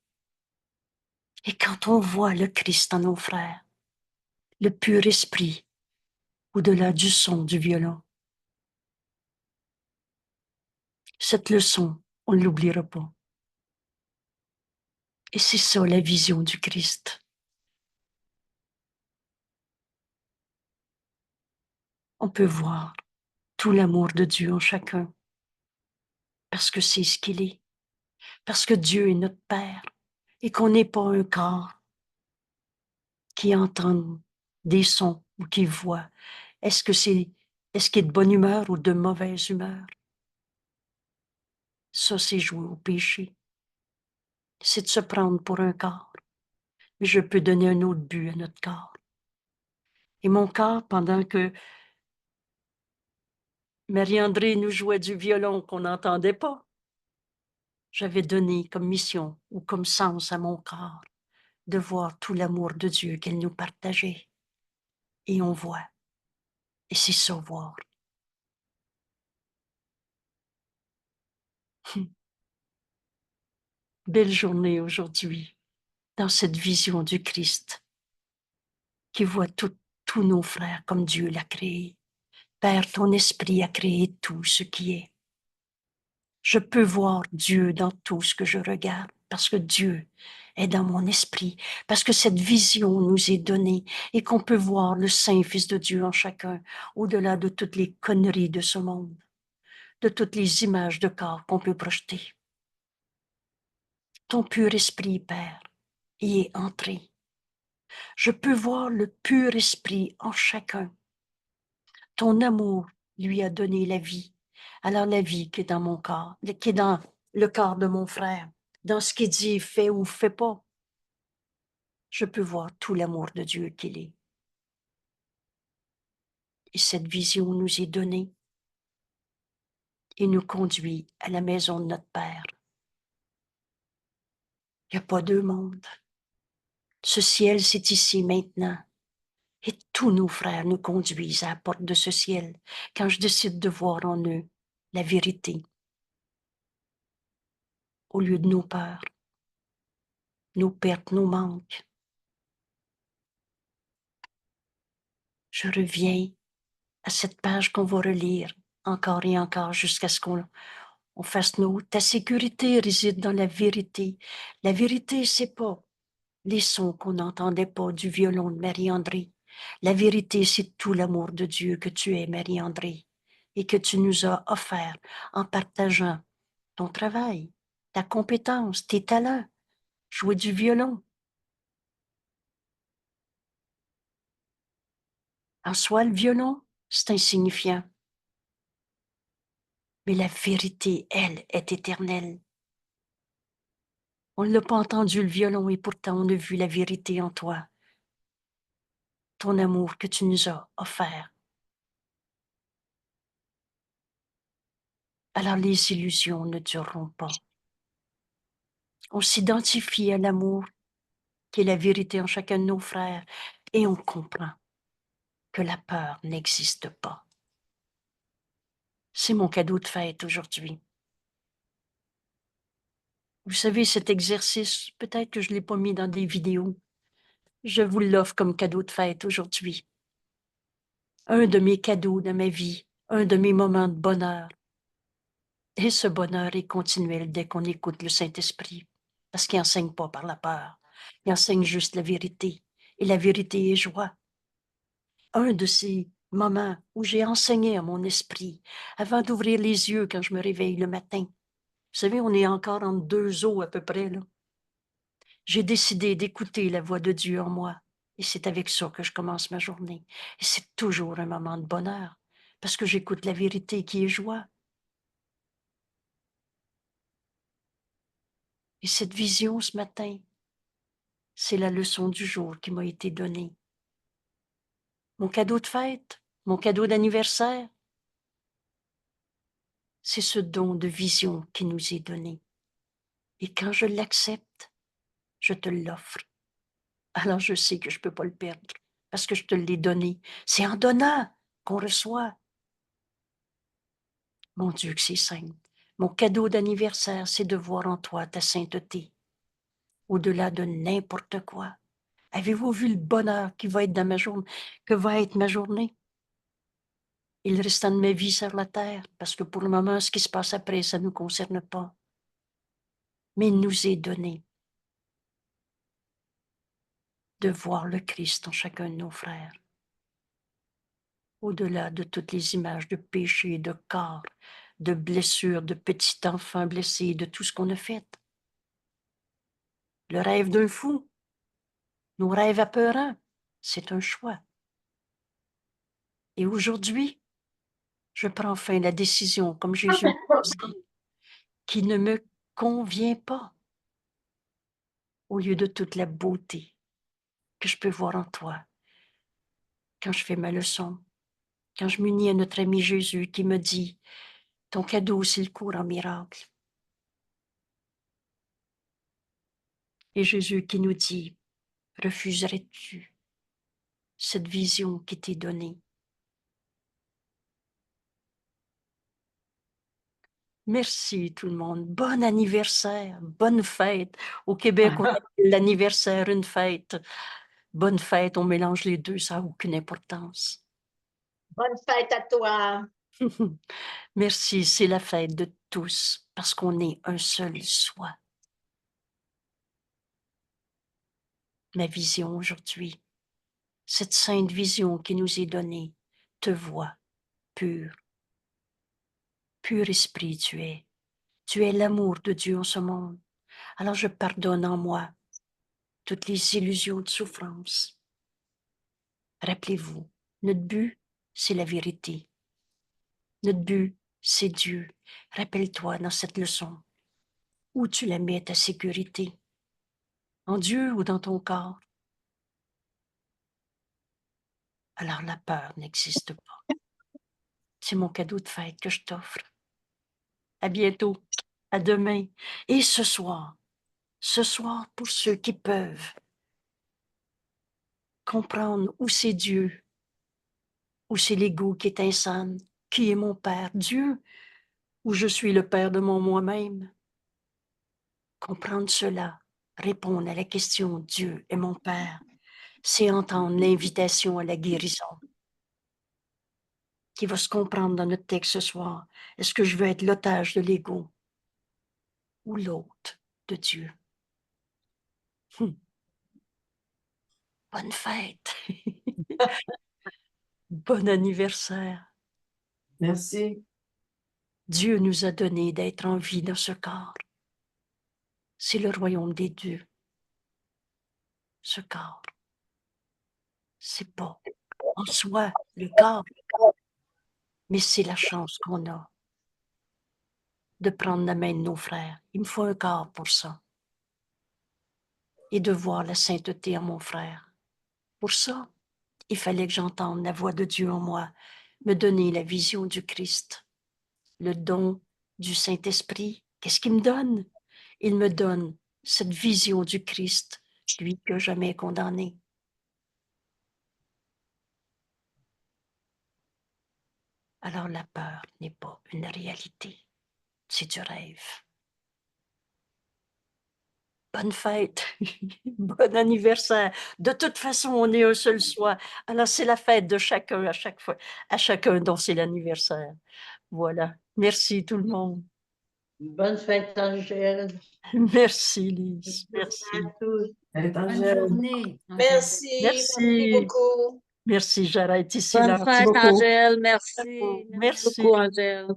Et quand on voit le Christ en nos frères, le pur esprit, au-delà du son du violon, cette leçon, on ne l'oubliera pas. Et c'est ça la vision du Christ. On peut voir tout l'amour de Dieu en chacun, parce que c'est ce qu'il est, parce que Dieu est notre Père, et qu'on n'est pas un corps qui entend des sons ou qui voit. Est-ce qu'il est de bonne humeur ou de mauvaise humeur? Ça, c'est jouer au péché. C'est de se prendre pour un corps. Mais je peux donner un autre but à notre corps. Et mon corps, pendant que Marie-André nous jouait du violon qu'on n'entendait pas, j'avais donné comme mission ou comme sens à mon corps de voir tout l'amour de Dieu qu'elle nous partageait. Et on voit. Et c'est ça, voir. Belle journée aujourd'hui, dans cette vision du Christ, qui voit tous nos frères comme Dieu l'a créé. Père, ton esprit a créé tout ce qui est. Je peux voir Dieu dans tout ce que je regarde, parce que Dieu est dans mon esprit, parce que cette vision nous est donnée et qu'on peut voir le Saint-Fils de Dieu en chacun, au-delà de toutes les conneries de ce monde, de toutes les images de corps qu'on peut projeter. Ton pur esprit, Père, y est entré. Je peux voir le pur esprit en chacun. Ton amour lui a donné la vie. Alors la vie qui est dans mon corps, qui est dans le corps de mon frère, dans ce qu'il dit, fait ou fait pas, je peux voir tout l'amour de Dieu qu'il est. Et cette vision nous est donnée et nous conduit à la maison de notre Père. Il n'y a pas deux mondes. Ce ciel, c'est ici maintenant. Et tous nos frères nous conduisent à la porte de ce ciel quand je décide de voir en eux la vérité au lieu de nos peurs, nos pertes, nos manques. Je reviens à cette page qu'on va relire encore et encore jusqu'à ce qu'on fasse nous. Ta sécurité réside dans la vérité. La vérité, c'est pas les sons qu'on n'entendait pas du violon de Marie-André. La vérité, c'est tout l'amour de Dieu que tu es, Marie-André, et que tu nous as offert en partageant ton travail, ta compétence, tes talents, jouer du violon. En soi, le violon, c'est insignifiant. Mais la vérité, elle, est éternelle. On ne l'a pas entendu le violon et pourtant on a vu la vérité en toi, ton amour que tu nous as offert. Alors les illusions ne dureront pas. On s'identifie à l'amour qui est la vérité en chacun de nos frères et on comprend que la peur n'existe pas. C'est mon cadeau de fête aujourd'hui. Vous savez, cet exercice, peut-être que je ne l'ai pas mis dans des vidéos. Je vous l'offre comme cadeau de fête aujourd'hui. Un de mes cadeaux de ma vie, un de mes moments de bonheur. Et ce bonheur est continuel dès qu'on écoute le Saint-Esprit, parce qu'il n'enseigne pas par la peur, il enseigne juste la vérité, et la vérité est joie. Un de ces moments où j'ai enseigné à mon esprit, avant d'ouvrir les yeux quand je me réveille le matin. Vous savez, on est encore entre deux eaux à peu près, là. J'ai décidé d'écouter la voix de Dieu en moi, et c'est avec ça que je commence ma journée. Et c'est toujours un moment de bonheur, parce que j'écoute la vérité qui est joie. Et cette vision ce matin, c'est la leçon du jour qui m'a été donnée. Mon cadeau de fête, mon cadeau d'anniversaire, c'est ce don de vision qui nous est donné. Et quand je l'accepte, je te l'offre. Alors je sais que je ne peux pas le perdre, parce que je te l'ai donné. C'est en donnant qu'on reçoit. Mon Dieu, que c'est saint. Mon cadeau d'anniversaire, c'est de voir en toi ta sainteté, au-delà de n'importe quoi. Avez-vous vu le bonheur qui va être dans ma journée, que va être ma journée? Et le restant de ma vie sur la terre, parce que pour le moment, ce qui se passe après, ça ne nous concerne pas. Mais il nous est donné de voir le Christ en chacun de nos frères, au-delà de toutes les images de péché, de corps, de blessures, de petits enfants blessés, de tout ce qu'on a fait. Le rêve d'un fou, nos rêves apeurants, c'est un choix. Et aujourd'hui, je prends enfin la décision, comme Jésus dit, qui ne me convient pas, au lieu de toute la beauté que je peux voir en toi, quand je fais ma leçon, quand je m'unis à notre ami Jésus qui me dit, ton cadeau, c'est le cours en miracle. Et Jésus qui nous dit, refuserais-tu cette vision qui t'est donnée? Merci tout le monde. Bon anniversaire, bonne fête. Au Québec, on appelle l'anniversaire une fête. Bonne fête, on mélange les deux, ça n'a aucune importance. Bonne fête à toi. Merci, c'est la fête de tous, parce qu'on est un seul soi. Ma vision aujourd'hui, cette sainte vision qui nous est donnée, te voit, pur, pur esprit tu es. Tu es l'amour de Dieu en ce monde. Alors je pardonne en moi toutes les illusions de souffrance. Rappelez-vous, notre but, c'est la vérité. Notre but, c'est Dieu. Rappelle-toi dans cette leçon, où tu la mets ta sécurité, en Dieu ou dans ton corps. Alors la peur n'existe pas. C'est mon cadeau de fête que je t'offre. À bientôt, à demain. Et ce soir pour ceux qui peuvent comprendre où c'est Dieu, où c'est l'ego qui est insane, qui est mon Père, Dieu, ou je suis le Père de mon moi-même. Comprendre cela, répondre à la question Dieu est mon Père, c'est entendre l'invitation à la guérison qui va se comprendre dans notre texte ce soir. Est-ce que je veux être l'otage de l'ego ou l'hôte de Dieu? Bonne fête! Bon anniversaire! Merci. Dieu nous a donné d'être en vie dans ce corps. C'est le royaume des dieux. Ce corps, c'est pas en soi le corps, mais c'est la chance qu'on a de prendre la main de nos frères. Il me faut un corps pour ça. Et de voir la sainteté en mon frère. Pour ça, il fallait que j'entende la voix de Dieu en moi, me donner la vision du Christ, le don du Saint-Esprit. Qu'est-ce qu'il me donne? Il me donne cette vision du Christ, lui que jamais condamné. Alors la peur n'est pas une réalité, c'est du rêve. bonne fête, bon anniversaire. De toute façon, on est un seul soi. Alors, c'est la fête de chacun à chaque fois, à chacun dont c'est l'anniversaire. Voilà. Merci tout le monde. Bonne fête, Angèle. Merci, Lise. Bonne Merci. fête à tous. Elle est Bonne Angèle. journée. Merci, merci beaucoup. Merci, j'arrête ici. Bonne là. fête, beaucoup. Angèle. Merci. Merci Merci. beaucoup, Angèle.